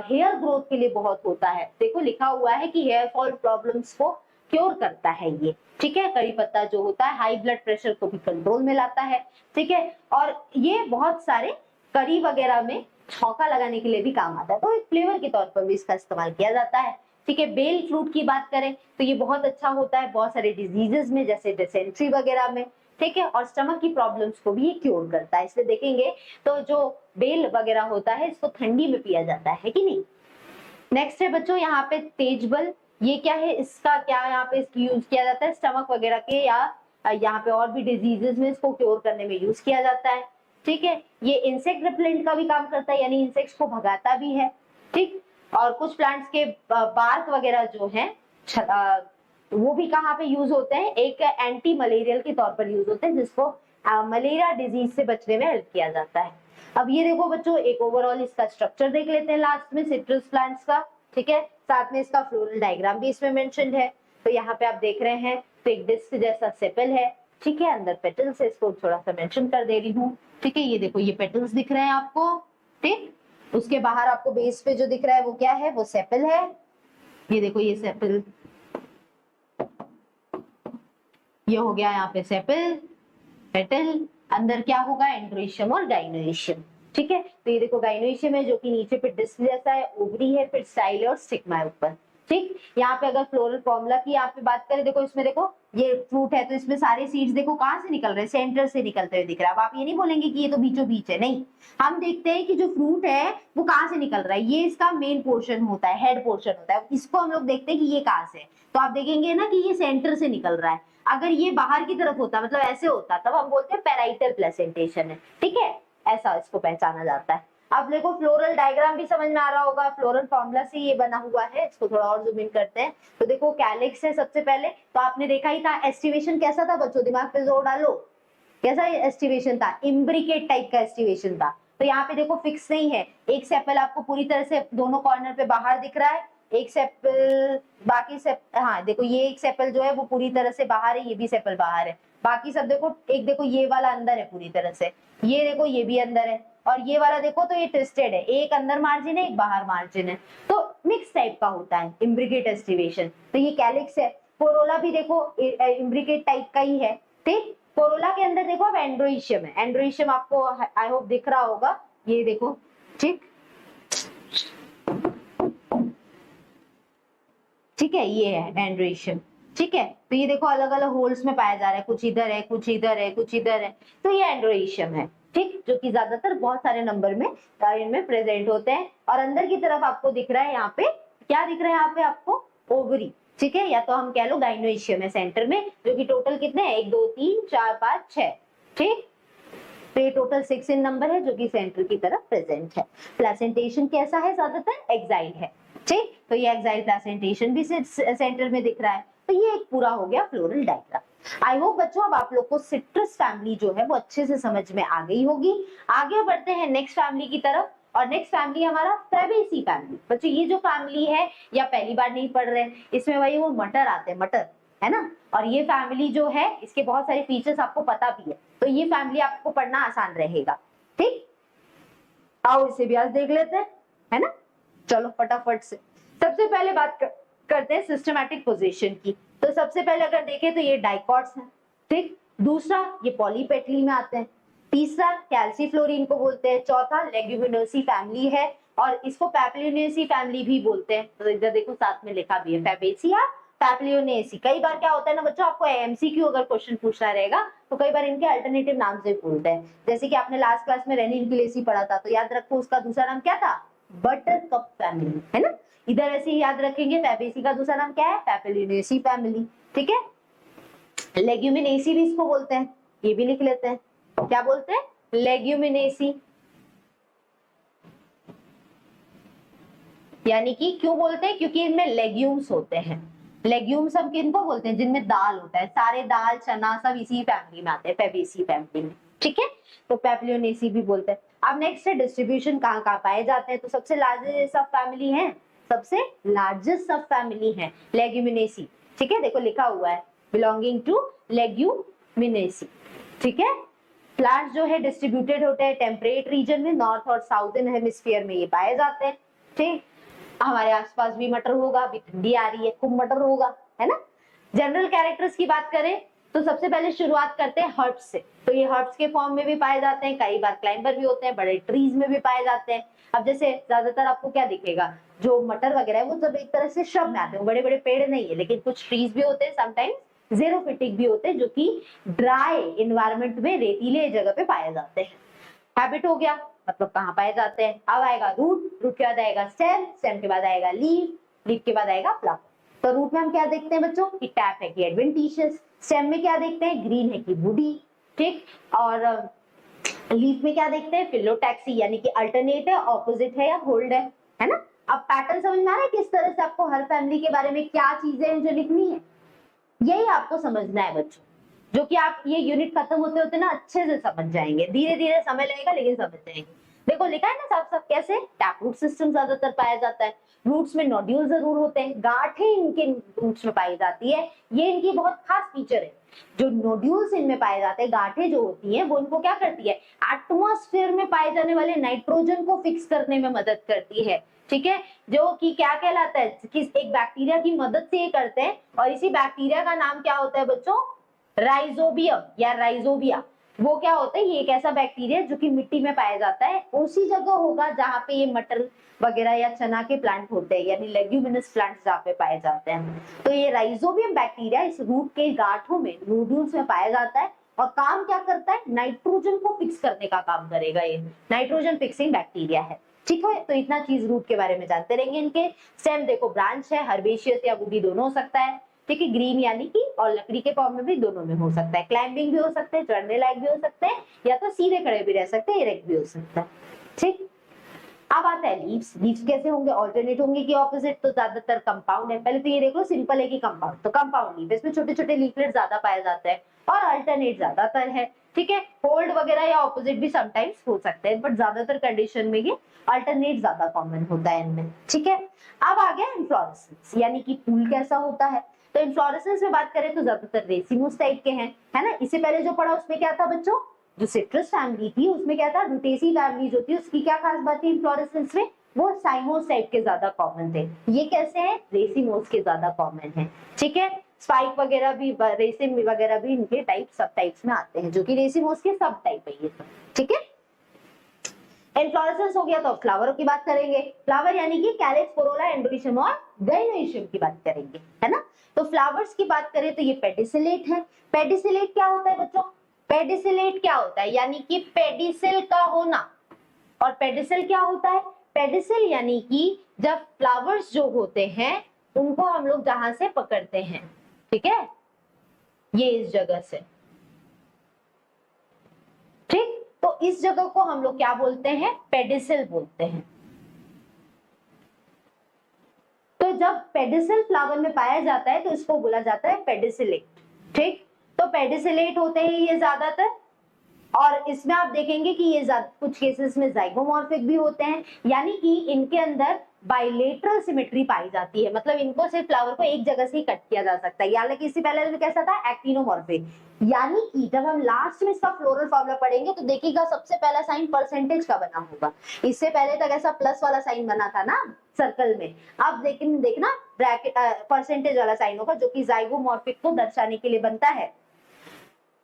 हेयर ग्रोथ के लिए बहुत होता है। देखो लिखा हुआ है कि हेयर फॉल प्रॉब्लम्स को क्योर करता है ये, ठीक है। करी पत्ता जो होता है हाई ब्लड प्रेशर को भी कंट्रोल में लाता है, ठीक है। और ये बहुत सारे करी वगैरह में छौंका लगाने के लिए भी काम आता है, तो एक फ्लेवर के तौर पर भी इसका इस्तेमाल किया जाता है, ठीक है। बेल फ्रूट की बात करें तो ये बहुत अच्छा होता है बहुत सारे डिजीजेस में, जैसे डिसेंट्री वगैरह में, ठीक है। और स्टमक की प्रॉब्लम्स को भी ये क्योर करता है, इसलिए देखेंगे तो जो बेल वगैरह होता है इसको ठंडी में पिया जाता है कि नहीं। नेक्स्ट है बच्चों यहाँ पे तेजबल, ये क्या है? इसका क्या यहाँ पे यूज किया जाता है? स्टमक वगैरह के या यहाँ पे और भी डिजीजेस में इसको क्योर करने में यूज किया जाता है, ठीक है। ये इंसेक्ट रिपेलेंट का भी काम करता है, यानी इंसेक्ट्स को भगाता भी है, ठीक। और कुछ प्लांट्स के बार्क वगैरह जो है वो भी कहाँ पे यूज होते हैं? एक एंटी मलेरियल के तौर पर यूज होते हैं, जिसको मलेरिया डिजीज से बचने में हेल्प किया जाता है। अब ये देखो बच्चों, एक ओवरऑल इसका स्ट्रक्चर देख लेते हैं लास्ट में सिट्रस प्लांट्स का, ठीक है। साथ में इसका फ्लोरल डायग्राम भी इसमें मेंशन्ड है। तो यहाँ पे आप देख रहे हैं तो एक डिस्क जैसा सेपल है, ठीक है, अंदर पेटल्स है, इसको थोड़ा सा मेंशन कर दे रही हूँ, ठीक है। ये देखो ये पेटल्स दिख रहे हैं आपको, ठीक। उसके बाहर आपको बेस पे जो दिख रहा है वो क्या है? वो सेपल है। ये देखो ये सेपल, ये हो गया यहाँ पे सेपल, पेटल, अंदर क्या होगा? एंड्रोइशियम और गाइनोइशियम, ठीक है। तो ये देखो गाइनोइशियम है जो कि नीचे पे डिस्क जैसा है, ओवरी है, फिर स्टाइल और स्टिग्मा है ऊपर, ठीक। यहाँ पे अगर फ्लोरल फॉर्मूला की यहाँ पे बात करें, देखो इसमें देखो ये फ्रूट है तो इसमें सारे सीड्स देखो कहाँ से निकल रहे हैं? सेंटर से निकलते हुए दिख रहा है। अब आप ये नहीं बोलेंगे कि ये तो बीचों बीच है, नहीं, हम देखते हैं कि जो फ्रूट है वो कहाँ से निकल रहा है। ये इसका मेन पोर्शन होता है, हेड पोर्शन होता है, इसको हम लोग देखते हैं कि ये कहाँ से है। तो आप देखेंगे ना कि ये सेंटर से निकल रहा है। अगर ये बाहर की तरफ होता, मतलब ऐसे होता, तब हम बोलते हैं पैराइटल प्लेसेंटेशन है, ठीक है, ऐसा इसको पहचाना जाता है। अब देखो फ्लोरल डायग्राम भी समझ में आ रहा होगा, फ्लोरल फॉर्मूला से ये बना हुआ है। इसको थोड़ा और जूम इन करते हैं तो देखो कैलिक्स है सबसे पहले, तो आपने देखा ही था एस्टिवेशन कैसा था बच्चों, दिमाग पे जोर डालो, कैसा एस्टिवेशन था? इम्ब्रिकेट टाइप का एस्टिवेशन था। तो यहाँ पे देखो फिक्स नहीं है, एक सेपल आपको पूरी तरह से दोनों कॉर्नर पे बाहर दिख रहा है, एक सेपल, बाकी हाँ देखो ये एक सेपल जो है वो पूरी तरह से बाहर है, ये भी सेपल बाहर है, बाकी सब देखो, एक देखो ये वाला अंदर है पूरी तरह से, ये देखो ये भी अंदर है, और ये वाला देखो तो ये ट्विस्टेड है, एक अंदर मार्जिन है एक बाहर मार्जिन है। तो मिक्स टाइप का होता है, इम्ब्रिकेट एस्टिवेशन, तो ये कैलिक्स है। कोरोला भी देखो इम्ब्रिकेट टाइप का ही है, ठीक। कोरोला के अंदर देखो अब एंड्रोइशियम है, एंड्रोइशियम आपको आई होप दिख रहा होगा, ये देखो, ठीक, ठीक है, ये है एंड्रोइशियम, ठीक है। तो ये देखो अलग अलग होल्स में पाया जा रहा है, कुछ इधर है, कुछ इधर है, कुछ इधर है, तो ये एंड्रोइशियम है, ठीक, जो कि ज्यादातर बहुत सारे नंबर में इनमें प्रेजेंट होते हैं। और अंदर की तरफ आपको दिख रहा है, यहाँ पे क्या दिख रहा है, यहाँ पे आपको ओवरी, ठीक है, या तो हम कह लो गाइनोइशियम है सेंटर में, जो कि टोटल कितने हैं, 1 2 3 4 5 6, ठीक। तो ये टोटल 6 इन नंबर है जो कि सेंटर की तरफ प्रेजेंट है। प्लेसेंटेशन कैसा है, ज्यादातर एक्साइल है, ठीक। तो ये एक्साइल प्लेसेंटेशन भी सेंटर में दिख रहा है। तो ये एक पूरा हो गया फ्लोरल डायग्राम। आई होप बच्चों अब आप लोग को सिट्रस फैमिली जो है वो अच्छे से समझ में आ गई होगी। आगे बढ़ते हैं नेक्स्ट फैमिली की तरफ, और नेक्स्ट फैमिली हमारा फैबेसी फैमिली। बच्चों ये जो फैमिली है, या पहली बार नहीं पढ़ रहे हैं, इसमें वही वो मटर आते हैं, मटर, है ना। और ये फैमिली जो है इसके बहुत सारे फीचर्स आपको पता भी है, तो ये फैमिली आपको पढ़ना आसान रहेगा, ठीक। आओ इसे भी आज देख लेते हैं, है ना। चलो फटाफट से सबसे पहले बात करते हैं सिस्टमैटिक पोजीशन की। तो सबसे पहले अगर देखें तो ये डाइकॉट्स हैं, ठीक। दूसरा ये पॉलीपेटली में आते हैं। तीसरा कैल्सीफ्लोरीन को बोलते हैं। चौथा लेग्यूमिनोसी फैमिली है, और इसको पैप्लियोनेसी फैमिली भी बोलते हैं। तो इधर देखो साथ में लिखा भी है फैबेसी या पैप्लियोनेसी। कई बार क्या होता है ना बच्चों, आपको एमसीक्यू अगर क्वेश्चन पूछना रहेगा तो कई बार इनके अल्टरनेटिव नाम से पूछते हैं। जैसे कि आपने लास्ट क्लास में रेनिनक्यूलेसी पढ़ा था, तो याद रखो उसका दूसरा नाम क्या था, बटरकप फैमिली, है ना। इधर ऐसे ही याद रखेंगे, फैबेसी का दूसरा नाम क्या है, पैप्लियोनेसी फैमिली, ठीक है। लेग्यूमिनेसी भी इसको बोलते हैं, ये भी लिख लेते हैं, क्या बोलते हैं, लेग्यूमिनेसी। यानी कि क्यों बोलते हैं, क्योंकि इनमें लेग्यूम्स होते हैं। लेग्यूम्स हम किनको बोलते हैं, जिनमें दाल होता है, सारे दाल चना सब इसी फैमिली में आते हैं, फैबेसी फैमिली में, ठीक है। तो पैप्लियोनेसी भी बोलते हैं। अब नेक्स्ट है डिस्ट्रीब्यूशन, कहाँ कहाँ पाए जाते हैं। तो सबसे लार्जेस्ट सब फैमिली है, सबसे लार्जेस्ट सब फैमिली है लेग्यूमिनेसी, ठीक है। देखो लिखा हुआ है बिलोंगिंग टू लेग्यूमिनेसी, ठीक है। प्लांट्स जो है डिस्ट्रीब्यूटेड होते हैं टेम्परेट रीजन में, नॉर्थ और साउदर्न हेमिस्फीयर में ये पाए जाते हैं, ठीक। हमारे आसपास भी मटर होगा, अभी ठंडी आ रही है, खूब मटर होगा, है ना। जनरल कैरेक्टर्स की बात करें तो सबसे पहले शुरुआत करते हैं हर्ब्स से। तो ये हर्ब्स के फॉर्म में भी पाए जाते हैं, कई बार क्लाइंबर भी होते हैं, बड़े ट्रीज में भी पाए जाते हैं। अब जैसे ज्यादातर आपको क्या दिखेगा, जो मटर वगैरह है वो सब एक तरह से श्रब में आते हैं, बड़े बड़े पेड़ नहीं है, लेकिन कुछ ट्रीज भी होते हैं, समटाइम्स ज़ेरोफिटिक भी होते हैं, जो कि ड्राई इन्वायरमेंट में रेतीले जगह पे पाए जाते हैं। हैबिट हो गया, मतलब कहाँ पाए जाते हैं। अब आएगा रूट, रूट के बाद आएगा स्टेम, स्टेम के बाद आएगा लीफ, लीफ के बाद आएगा फ्लावर। तो रूट में हम क्या देखते हैं बच्चों, कि टैप है कि एडवेंटिशियस। स्टेम में क्या देखते हैं, ग्रीन है कि वुडी, ठीक। और लीफ में क्या देखते हैं, फिलोटैक्सी, यानी कि अल्टरनेट है, ऑपोजिट है या होल्ड है ना। अब पैटर्न समझ में आ रहा है किस तरह से आपको हर फैमिली के बारे में क्या चीजें हैं जो लिखनी है, यही आपको समझना है बच्चों, जो कि आप ये यूनिट खत्म होते होते ना अच्छे से समझ जाएंगे। धीरे धीरे समय लगेगा लेकिन समझ जाएंगे। देखो लिखा है ना साफ साफ कैसे, टैप रूट सिस्टम ज्यादातर पाया जाता है। रूट्स में नोड्यूल जरूर होते हैं, गांठें इनके रूट्स में पाई जाती है, ये इनकी बहुत खास फीचर है। जो नोड्यूल्स इनमें पाए जाते हैं, गांठें जो होती हैं, वो इनको क्या करती है, एटमॉस्फेयर में पाए जाने वाले नाइट्रोजन को फिक्स करने में मदद करती है, ठीक है। जो कि क्या कहलाता है, किस एक बैक्टीरिया की मदद से ये करते हैं, और इसी बैक्टीरिया का नाम क्या होता है बच्चों, राइजोबियम या राइजोबिया। वो क्या होता है, ये एक ऐसा बैक्टीरिया जो कि मिट्टी में पाया जाता है, उसी जगह होगा जहाँ पे ये मटर वगैरह या चना के प्लांट होते हैं, यानी लेग्यूमिनस प्लांट्स जहाँ पे पाए जाते हैं। तो ये राइजोबियम बैक्टीरिया इस रूट के गांठों में, नोड्यूल्स में पाया जाता है, और काम क्या करता है, नाइट्रोजन को फिक्स करने का काम करेगा। ये नाइट्रोजन फिक्सिंग बैक्टीरिया है, ठीक है। तो इतना चीज रूट के बारे में जानते रहेंगे। इनके स्टेम देखो ब्रांच है, हर्बेशियस या वुडी दोनों हो सकता है, ठीक है। ग्रीन यानी कि, और लकड़ी के फॉर्म में भी दोनों में हो सकता है। क्लाइंबिंग भी हो सकते हैं, चढ़ने लायक भी हो सकते हैं, या तो सीधे खड़े भी रह सकते हैं, इरेक्ट भी हो सकता है, ठीक। अब आता है लीव्स। लीव्स कैसे होंगे, ऑल्टरनेट होंगे कि ऑपोजिट, तो ज्यादातर कंपाउंड है। पहले तो ये देख लो, सिंपल है कि कंपाउंड, तो कंपाउंड लीफ, इसमें छोटे छोटे लीफलेट ज्यादा पाए जाते हैं, और अल्टरनेट ज्यादातर है, ठीक है। होल्ड वगैरह या ऑपोजिट भी समटाइम्स हो सकते हैं, बट ज्यादातर कंडीशन में ये अल्टरनेट ज्यादा कॉमन होता है इनमें, ठीक है। अब आ गया इन्फ्लोरेसेंस, यानी कि फूल कैसा होता है। तो इन्फ्लोरेसेंस में बात करें तो ज्यादातर रेसिमोस टाइप के हैं, है ना। इससे पहले जो पढ़ा उसमें क्या था बच्चों, जो सिट्रस फैमिली थी उसमें क्या था, रूटेसी फैमिली जो थी, उसकी क्या खास बात थी इन्फ्लोरेसेंस में, वो साइमोस टाइप के ज्यादा कॉमन थे। ये कैसे हैं? रेसिमोस के ज्यादा कॉमन है। ठीक है, स्पाइक वगैरह भी, रेसिम वगैरह भी इनके टाइप सब टाइप्स में आते हैं, जो कि रेसिमोस के सब टाइप है ये सब। ठीक है, इनफ्लोरेसेंस हो गया तो फ्लावर की बात करेंगे। फ्लावर यानी कि कैलिक्स, कोरोला, एंड्रोइशियम और गाइनोइशियम की बात करेंगे, है ना। तो फ्लावर्स की बात करें तो ये पेडिसिलेट है। पेडिसिलेट क्या होता है बच्चों? पेडिसिलेट क्या होता है? यानी कि पेडिसिल का होना। और पेडिसिल क्या होता है? पेडिसिल यानी कि जब फ्लावर्स जो होते हैं उनको हम लोग जहां से पकड़ते हैं, ठीक है, ये इस जगह से, ठीक, तो इस जगह को हम लोग क्या बोलते हैं? पेडिसिल बोलते हैं। तो जब पेडिसिल फ्लावर में पाया जाता है तो इसको बोला जाता है पेडिसिलेट। ठीक, तो पेडिसिलेट होते हैं ये ज्यादातर, और इसमें आप देखेंगे कि ये कुछ केसेस में जाइगोमॉर्फिक भी होते हैं, यानी कि इनके अंदर बाइलेटरल सिमेट्री पाई जाती है, मतलब इनको सिर्फ फ्लावर को एक जगह से ही कट किया जा सकता है। यानी कि इससे पहले में कैसा था? एक्टिनोमॉर्फिक। यानी कि जब हम लास्ट में इसका फ्लोरल फॉर्मूला पढ़ेंगे तो देखिएगा सबसे पहला साइन परसेंटेज का बना होगा। इससे पहले तक ऐसा प्लस वाला साइन बना था ना सर्कल में, अब देखना ब्रैकेट परसेंटेज वाला साइन होगा, जो कि जाइगोमॉर्फिक को दर्शाने के लिए बनता है।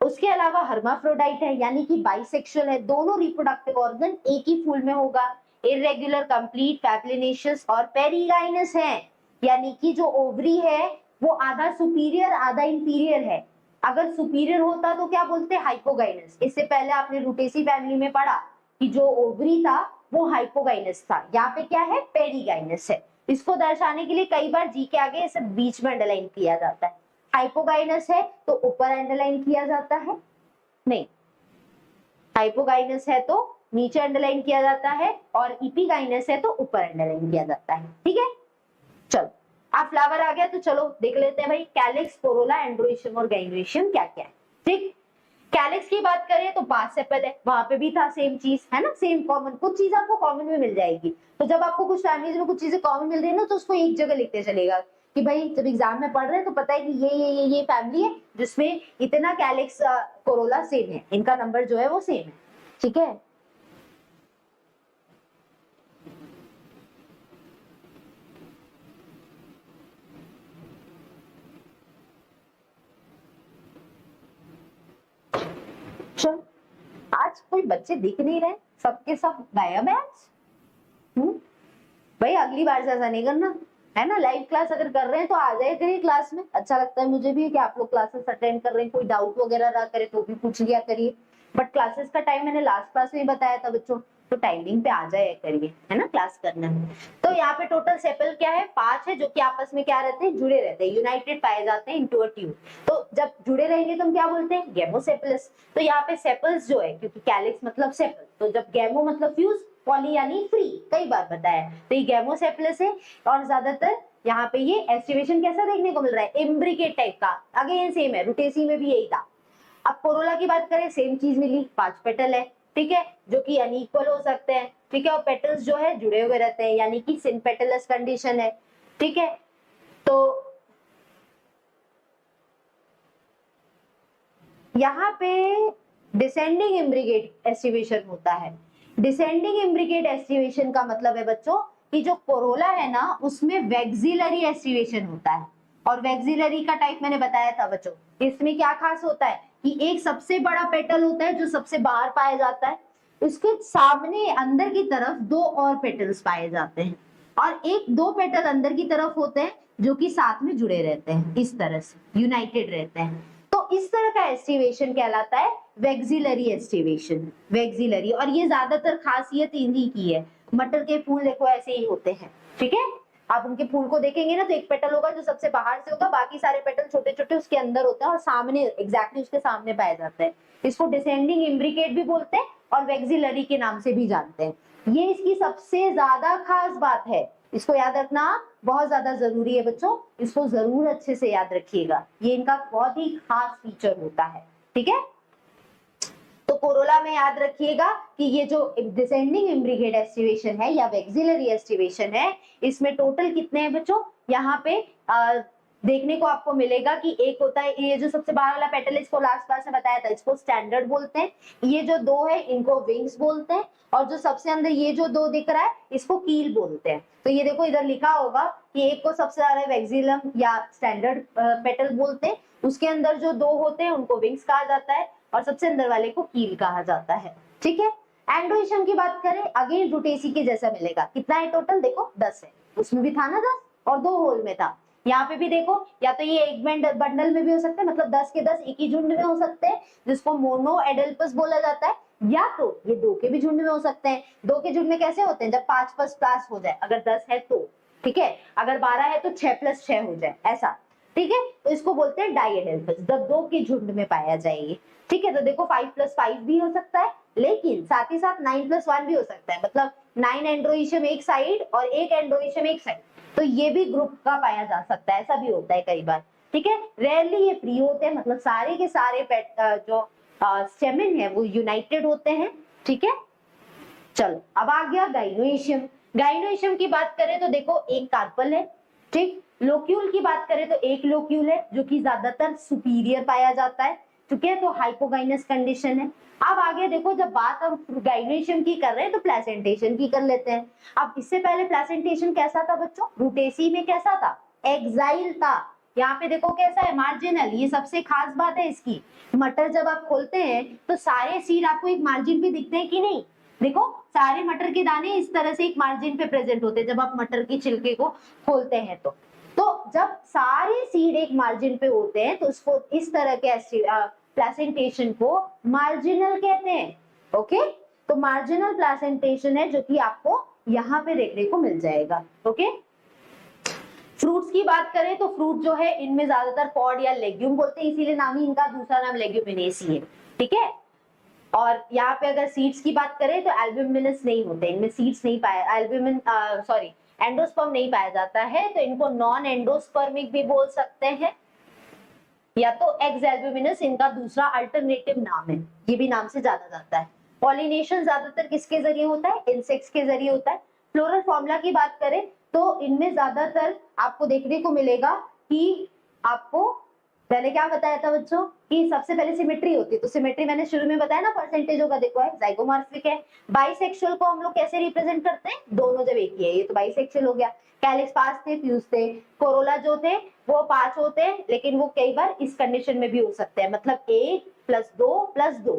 उसके अलावा हर्माफ्रोडाइट है, यानी कि बाइसेक्सुअल है, दोनों रिप्रोडक्टिव ऑर्गन एक ही फूल में होगा। इरेगुलर, कंप्लीट, पैप्लिनेशियस और पेरिगाइनस है, यानी कि जो ओवरी है वो आधा सुपीरियर आधा इंफीरियर है। अगर सुपीरियर होता तो क्या बोलते? हाइपोगाइनस। इससे पहले आपने रूटेसी फैमिली में पढ़ा कि जो ओवरी था वो हाइपोगाइनस था, यहाँ पे क्या है? पेरिगाइनस है। इसको दर्शाने के लिए कई बार जी के आगे इसे बीच में अंडरलाइन किया जाता है। हाइपोगाइनस है तो ऊपर अंडरलाइन किया जाता है, नहीं, हाइपोगाइनस है तो नीचे अंडरलाइन किया जाता है, और इपिगाइनस है तो ऊपर अंडरलाइन किया जाता है। ठीक है, चलो आप फ्लावर आ गया तो चलो देख लेते हैं भाई कैलिक्स, कोरोला, एंड्रोइशियम और गाइनोइशियम क्या क्या है। ठीक, कैलिक्स की बात करें तो पास सेपल है, वहां पे भी था सेम चीज, है ना, सेम कॉमन, कुछ चीज आपको कॉमन में मिल जाएगी। तो जब आपको कुछ फैमिलीज में कुछ चीजें कॉमन मिल रही है ना, तो उसको एक जगह लिखते चलेगा कि भाई जब एग्जाम में पढ़ रहे हैं तो पता है कि ये फैमिली है जिसमें इतना कैलिक्स, कोरोला सेम है, इनका नंबर जो है वो सेम है। ठीक है, चल आज कोई बच्चे दिख नहीं रहे, सबके सब गायब है आज। भाई अगली बार से ऐसा नहीं करना, है ना। लाइव क्लास अगर कर रहे हैं तो आ जाए करिए क्लास में, अच्छा लगता है मुझे भी कि आप लोग क्लासेस अटेंड कर रहे हैं। कोई डाउट वगैरह ना करे तो भी पूछ लिया करिए, बट क्लासेस का टाइम मैंने लास्ट क्लास में बताया था बच्चों, तो टाइमिंग पे आ जाए करिए, है ना, क्लास करना है। तो यहाँ पे टोटल सेपल क्या है? 5 है, जो कि आपस में क्या रहते हैं? जुड़े रहते हैं, यूनाइटेड पाए जाते हैं इनटू अ ट्यूब। तो जब जुड़े रहेंगे तो हम क्या बोलते हैं? गेमोसेपलस। तो यहाँ पे सेपल्स जो है, क्योंकि कैलिक्स मतलब सेपल, तो जब गेमो मतलब फ्यूज, पॉली यानी फ्री, कई बार बताया, तो ये गेमोसेपलस है। और ज्यादातर यहाँ पे ये एस्टिवेशन कैसा देखने को मिल रहा है? इम्ब्रिकेट टाइप का। अगेन सेम है, रूटेसी में भी यही था। अब कोरोला की बात करें, सेम चीज मिली, 5 पेटल है, ठीक है, जो कि अनइक्वल हो सकते हैं, ठीक है, और पेटल्स जो है जुड़े हुए रहते हैं, यानी कि सिनपेटलस कंडीशन है। ठीक है, तो यहाँ पे डिसेंडिंग इम्ब्रिकेट एस्टिवेशन होता है। डिसेंडिंग इम्ब्रिकेट एस्टिवेशन का मतलब है बच्चों कि जो कोरोला है ना उसमें वैक्सिलरी एस्टिवेशन होता है, और वैक्सिलरी का टाइप मैंने बताया था बच्चों। इसमें क्या खास होता है कि एक सबसे बड़ा पेटल होता है जो सबसे बाहर पाया जाता है, उसके सामने अंदर की तरफ 2 और पेटल्स पाए जाते हैं, और एक 2 पेटल अंदर की तरफ होते हैं जो कि साथ में जुड़े रहते हैं, इस तरह से यूनाइटेड रहते हैं। तो इस तरह का एस्टिवेशन कहलाता है वैक्सिलरी एस्टिवेशन, वैक्सिलरी। और ये ज्यादातर खासियत इन्हीं की है। मटर के फूल देखो ऐसे ही होते हैं, ठीक है, आप उनके फूल को देखेंगे ना तो एक पेटल होगा जो सबसे बाहर से होगा, बाकी सारे पेटल छोटे छोटे उसके अंदर होते हैं और सामने एग्जैक्टली उसके सामने पाए जाते हैं। इसको डिसेंडिंग इम्ब्रिकेट भी बोलते हैं और वैक्सिलरी के नाम से भी जानते हैं। ये इसकी सबसे ज्यादा खास बात है, इसको याद रखना बहुत ज्यादा जरूरी है बच्चों, इसको जरूर अच्छे से याद रखिएगा, ये इनका बहुत ही खास फीचर होता है। ठीक है, तो कोरोला में याद रखिएगा कि ये जो डिसेंडिंग इम्ब्रिकेट एस्टिवेशन है या वैक्सिलरी एस्टिवेशन है, इसमें टोटल कितने हैं बच्चों? यहाँ पे देखने को आपको मिलेगा कि एक होता है ये जो सबसे बाहर वाला पेटल, इसको लास्ट क्लास में बताया था, इसको स्टैंडर्ड बोलते हैं। ये जो दो है इनको विंग्स बोलते हैं, और जो सबसे अंदर ये जो दो दिख रहा है इसको कील बोलते हैं। तो ये देखो इधर लिखा होगा कि एक को सबसे ज्यादा वैक्सीलम या स्टैंडर्ड पेटल बोलते हैं, उसके अंदर जो दो होते हैं उनको विंग्स कहा जाता है, और सबसे अंदर वाले को कील कहा जाता है। ठीक है, एंड्रोइशम की बात करें, अगेन रूटेसी के जैसा मिलेगा। कितना है टोटल, देखो 10 है, उसमें भी था ना 10 और 2 होल में था। यहाँ पे भी देखो, या तो ये एक बंडल में भी हो सकते हैं, मतलब 10 के 10 एक ही झुंड में हो सकते हैं, जिसको मोनो एडेल्पस बोला जाता है, या तो ये 2 के भी झुंड में हो सकते हैं। 2 के झुंड में कैसे होते हैं, जब 5 प्लस प्लस हो जाए, अगर 10 है तो, ठीक है, अगर 12 है तो 6 प्लस 6 हो जाए, ऐसा। ठीक है, तो इसको बोलते हैं डाई एडेल्पस, जब 2 के झुंड में पाया जाएगी। ठीक है, तो देखो 5 प्लस 5 भी हो सकता है, लेकिन साथ ही साथ 9 प्लस 1 भी हो सकता है, मतलब 9 एंड्रोइशियम एक साइड और एक एंड्रोइशियम एक साइड, तो ये भी ग्रुप का पाया जा सकता है, ऐसा भी होता है कई बार। ठीक है, रेयरली ये फ्री होते हैं, मतलब सारे के सारे जो स्टेमेन है वो यूनाइटेड होते हैं। ठीक है, चलो अब आ गया गाइनोइशियम। गाइनोइशियम की बात करें तो देखो एक कार्पल है। ठीक, लोक्यूल की बात करें तो एक लोक्यूल है जो कि ज्यादातर सुपीरियर पाया जाता है। ठीक है, तो हाइपोगाइनस कंडीशन है। अब आगे देखो, जब बात हम गाइनोइशियम की कर रहे हैं तो प्लेसेंटेशन की कर लेते हैं। अब इससे पहले प्लेसेंटेशन कैसा था बच्चों, रूटेसी में कैसा था, एक्साइल था। यहाँ पे देखो कैसा है, मार्जिनल। ये सबसे खास बात है इसकी, मटर जब आप खोलते हैं तो सारे सीड आपको एक मार्जिन पे दिखते हैं कि नहीं, देखो सारे मटर के दाने इस तरह से एक मार्जिन पे प्रेजेंट होते हैं जब आप मटर के छिलके को खोलते हैं। तो जब सारे सीड एक मार्जिन पे होते हैं तो उसको इस तरह के प्लेसेंटेशन को मार्जिनल कहते हैं। ओके, तो मार्जिनल प्लेसेंटेशन है जो कि आपको यहाँ पे देखने को मिल जाएगा। ओके, फ्रूट्स की बात करें तो फ्रूट जो है इनमें ज्यादातर पॉड या लेग्यूम बोलते हैं, इसीलिए नाम ही इनका दूसरा नाम लेग्यूमिनेसी है। ठीक है, और यहाँ पे अगर सीड्स की बात करें तो एल्ब्यूमिनस नहीं होते, इनमें सीड्स नहीं पाया, एल्ब्यूमिन सॉरी एंडोस्पर्म नहीं पाया जाता है, तो इनको नॉन एंडोस्पर्मिक भी बोल सकते हैं, या तो एक्स एल्ब्यूमिनस इनका दूसरा अल्टरनेटिव नाम है, ये भी नाम से जाना जाता है। पॉलिनेशन ज्यादातर किसके जरिए होता है, इंसेक्ट्स के जरिए होता है। फ्लोरल फॉर्मूला की बात करें तो इनमें ज्यादातर आपको देखने को मिलेगा कि आपको पहले क्या बताया था बच्चों कि सबसे पहले सिमेट्री होती है, तो सिमेट्री मैंने शुरू में बताया ना, परसेंटेजों का देखो है, जाइगोमॉर्फिक है। बाइसेक्सुअल को हम लोग कैसे रिप्रेजेंट करते हैं, दोनों जब एक ही है, ये तो बाइसेक्सुअल हो गया। कैलिक्स 5 थे, फ्यूज थे। कोरोला जो थे वो 5 होते हैं, लेकिन वो कई बार इस कंडीशन में भी हो सकते हैं, मतलब 1 + 2 + 2,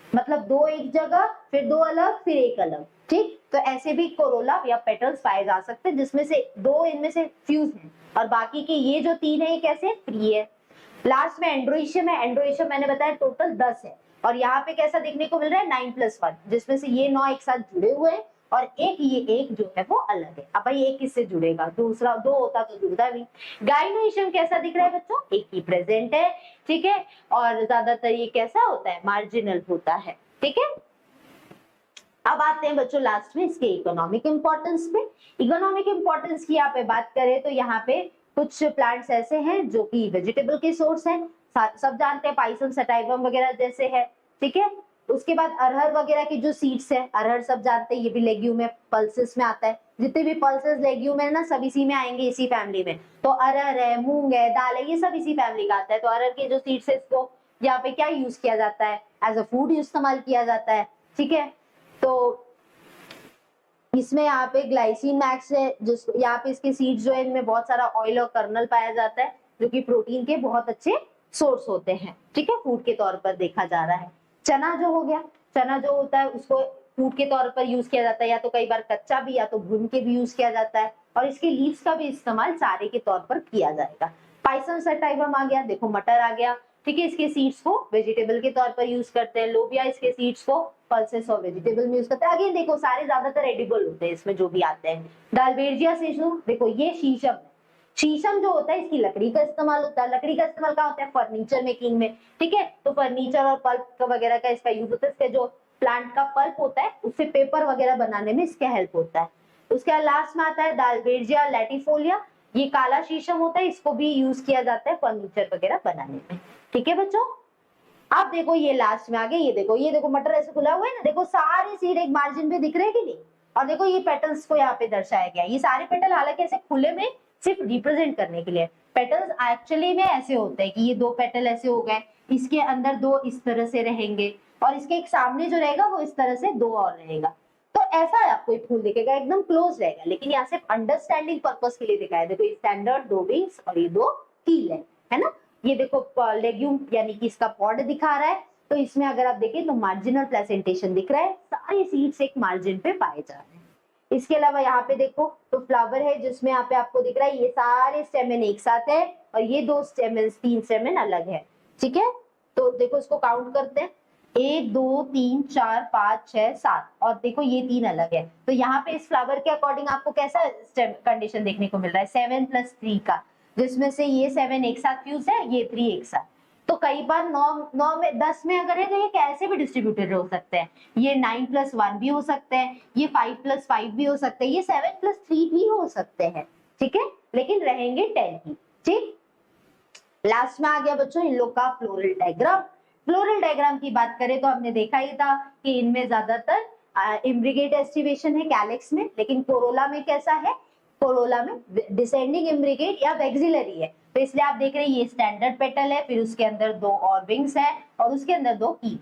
मतलब 2 एक जगह, फिर 2 अलग, फिर 1 अलग। ठीक, तो ऐसे भी कोरोला या पेटल्स पाए जा सकते हैं, जिसमें से 2 इनमें से फ्यूज हैं और बाकी के ये जो 3 है ये कैसे फ्री है। लास्ट में एंड्रोइशियम है, एंड्रोइशियम मैंने बताया टोटल 10 है, और यहाँ पे कैसा देखने को मिल रहा है 9 + 1, जिसमें से ये 9 एक साथ जुड़े हुए हैं और ये एक जो है वो अलग है। अब भाई एक किससे जुड़ेगा, दूसरा 2 होता तो जुड़ता भी। गाइनोइशियम कैसा दिख रहा है बच्चों, एक ही प्रेजेंट है। ठीक है, और ज्यादातर ये कैसा होता है, मार्जिनल होता है। ठीक है, अब आते हैं बच्चों लास्ट में इसके इकोनॉमिक इंपॉर्टेंस पे। इकोनॉमिक इंपॉर्टेंस की यहाँ पे बात करें तो यहाँ पे कुछ प्लांट्स ऐसे हैं जो कि वेजिटेबल के सोर्स हैं, सब जानते हैं, पाइसम सटाइवम वगैरह जैसे है। ठीक है, उसके बाद अरहर वगैरह की जो सीड्स है, अरहर सब जानते हैं, ये भी लेग्यूम है, पल्सेस में आता है। जितने भी पल्सेस लेग्यूम है ना, सब इसी में आएंगे, इसी फैमिली में। तो अरहर है, मूंग है, दाल है, ये सब इसी फैमिली का आता है। तो अरहर के जो सीड्स है इसको यहाँ पे क्या यूज किया जाता है, एज अ फूड इस्तेमाल किया जाता है। ठीक है, तो इसमें यहाँ पे ग्लाइसिन मैक्स है, जिस यहाँ पे इसके सीड्स जो है इनमें बहुत सारा ऑयल और कर्नल पाया जाता है, जो कि प्रोटीन के बहुत अच्छे सोर्स होते हैं। ठीक है, फूड के तौर पर देखा जा रहा है। चना जो हो गया, चना जो होता है उसको फूड के तौर पर यूज किया जाता है, या तो कई बार कच्चा भी, या तो भून के भी यूज किया जाता है, और इसके लीव्स का भी इस्तेमाल चारे के तौर पर किया जाएगा। पाइसम सटाइवम आ गया, देखो मटर आ गया। ठीक है, इसके सीड्स को वेजिटेबल के तौर पर यूज करते हैं। लोबिया इसके सीड्स को पल्सेस और वेजिटेबल में यूज करते हैं। अगेन देखो सारे ज्यादातर एडिबल होते हैं इसमें जो भी आते हैं। डालबेरिया सीसू, देखो ये शीशम है। शीशम जो होता है इसकी लकड़ी का इस्तेमाल होता है। लकड़ी का इस्तेमाल क्या होता है, फर्नीचर मेकिंग में। ठीक है, तो फर्नीचर और पल्प वगैरह का इसका यूज होता है। इसके जो प्लांट का पल्प होता है उससे पेपर वगैरह बनाने में इसका हेल्प होता है। उसके बाद लास्ट में आता है डालबेरिया लैटिफोलिया, ये काला शीशम होता है, इसको भी यूज किया जाता है फर्नीचर वगैरह बनाने में। ठीक है बच्चों, अब देखो ये लास्ट में आ गए, ये देखो मटर ऐसे खुला हुआ है ना, देखो सारे सीड एक मार्जिन पे दिख रहे हैं कि नहीं, और देखो ये पेटल्स को यहाँ पे दर्शाया गया। ये सारे पेटल हालांकि ऐसे खुले में सिर्फ रिप्रेजेंट करने के लिए। पेटल्स एक्चुअली में ऐसे होते हैं कि ये दो पेटल ऐसे हो गए, इसके अंदर दो इस तरह से रहेंगे और इसके एक सामने जो रहेगा वो इस तरह से दो और रहेगा। तो ऐसा आपको एक फूल दिखेगा, एकदम क्लोज रहेगा, लेकिन यहाँ सिर्फ अंडरस्टैंडिंग पर्पस के लिए दिखाया। देखो ये स्टैंडर्ड दो विंग्स और ये दो कील है ना। ये देखो लेग्यूम यानी कि इसका पॉड दिखा रहा है, तो इसमें अगर आप देखें तो मार्जिनल प्लेसेंटेशन दिख रहा है, सारे सीड्स एक मार्जिन पे पाए जा रहे हैं। इसके अलावा यहाँ पे देखो तो फ्लावर है जिसमें यहाँ पे आपको दिख रहा है ये सारे स्टेमेन एक साथ है और ये दो स्टेमेन, तीन स्टेमेन अलग है, ठीक है। तो देखो इसको काउंट करते हैं, 1 2 3 4 5 6 7 और देखो ये तीन अलग है। तो यहाँ पे इस फ्लावर के अकॉर्डिंग आपको कैसा कंडीशन देखने को मिल रहा है, 7 + 3 का, जिसमें से ये 7 एक साथ फ्यूज है, ये 3 एक साथ। तो कई बार 9 में 10 में अगर है तो ये कैसे भी डिस्ट्रीब्यूटेड हो सकते हैं, ये 9 + 1 भी हो सकते हैं, ये 5 + 5 भी हो सकते हैं, ये 7 + 3 भी हो सकते हैं, ठीक है, लेकिन रहेंगे 10 ही, ठीक। लास्ट में आ गया बच्चों इन लोग का फ्लोरल डायग्राम। फ्लोरल डायग्राम की बात करें तो हमने देखा ही था कि इनमें ज्यादातर इम्ब्रिगेट एस्टिवेशन है कैलिक्स में, लेकिन कोरोला में कैसा है, कोरोला में डिसेंडिंग इम्ब्रिगेट या वैक्सिलरी है। तो इसलिए आप देख रहे हैं ये स्टैंडर्ड पेटल है, फिर उसके अंदर दो और विंग्स है और उसके अंदर दो की है,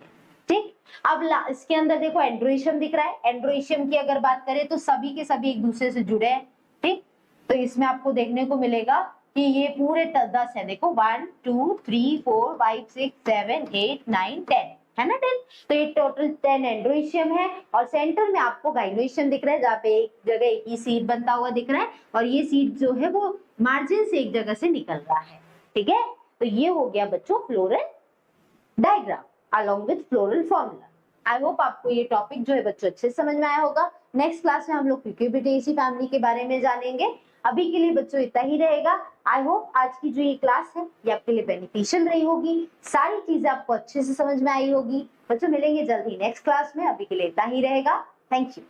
ठीक। अब इसके अंदर देखो एंड्रोइशियम दिख रहा है। एंड्रोइशियम की अगर बात करें तो सभी के सभी एक दूसरे से जुड़े हैं, ठीक। तो इसमें आपको देखने को मिलेगा कि ये पूरे 10 है, देखो 1 2 3 4 5 6 7 8 9 10 है ना, 10। तो ये टोटल 10 एंड्रोइशियम है और सेंटर में आपको गाइनोइशियम दिख रहा है, जहाँ पे एक जगह एक ही सीड बनता हुआ दिख रहा है और ये सीड जो है वो मार्जिन से एक जगह से निकल रहा है, ठीक है। तो ये हो गया बच्चों floral diagram along with floral formula. I hope आपको ये टॉपिक जो है बच्चों अच्छे से समझ में आया होगा। नेक्स्ट क्लास में हम लोग क्यूक्यूबिटेसी फैमिली के बारे में जानेंगे। अभी के लिए बच्चों इतना ही रहेगा। आई होप आज की जो ये क्लास है ये आपके लिए बेनिफिशियल रही होगी, सारी चीजें आपको अच्छे से समझ में आई होगी। बच्चों मिलेंगे जल्द ही नेक्स्ट क्लास में, अभी के लिए इतना ही रहेगा। Thank you.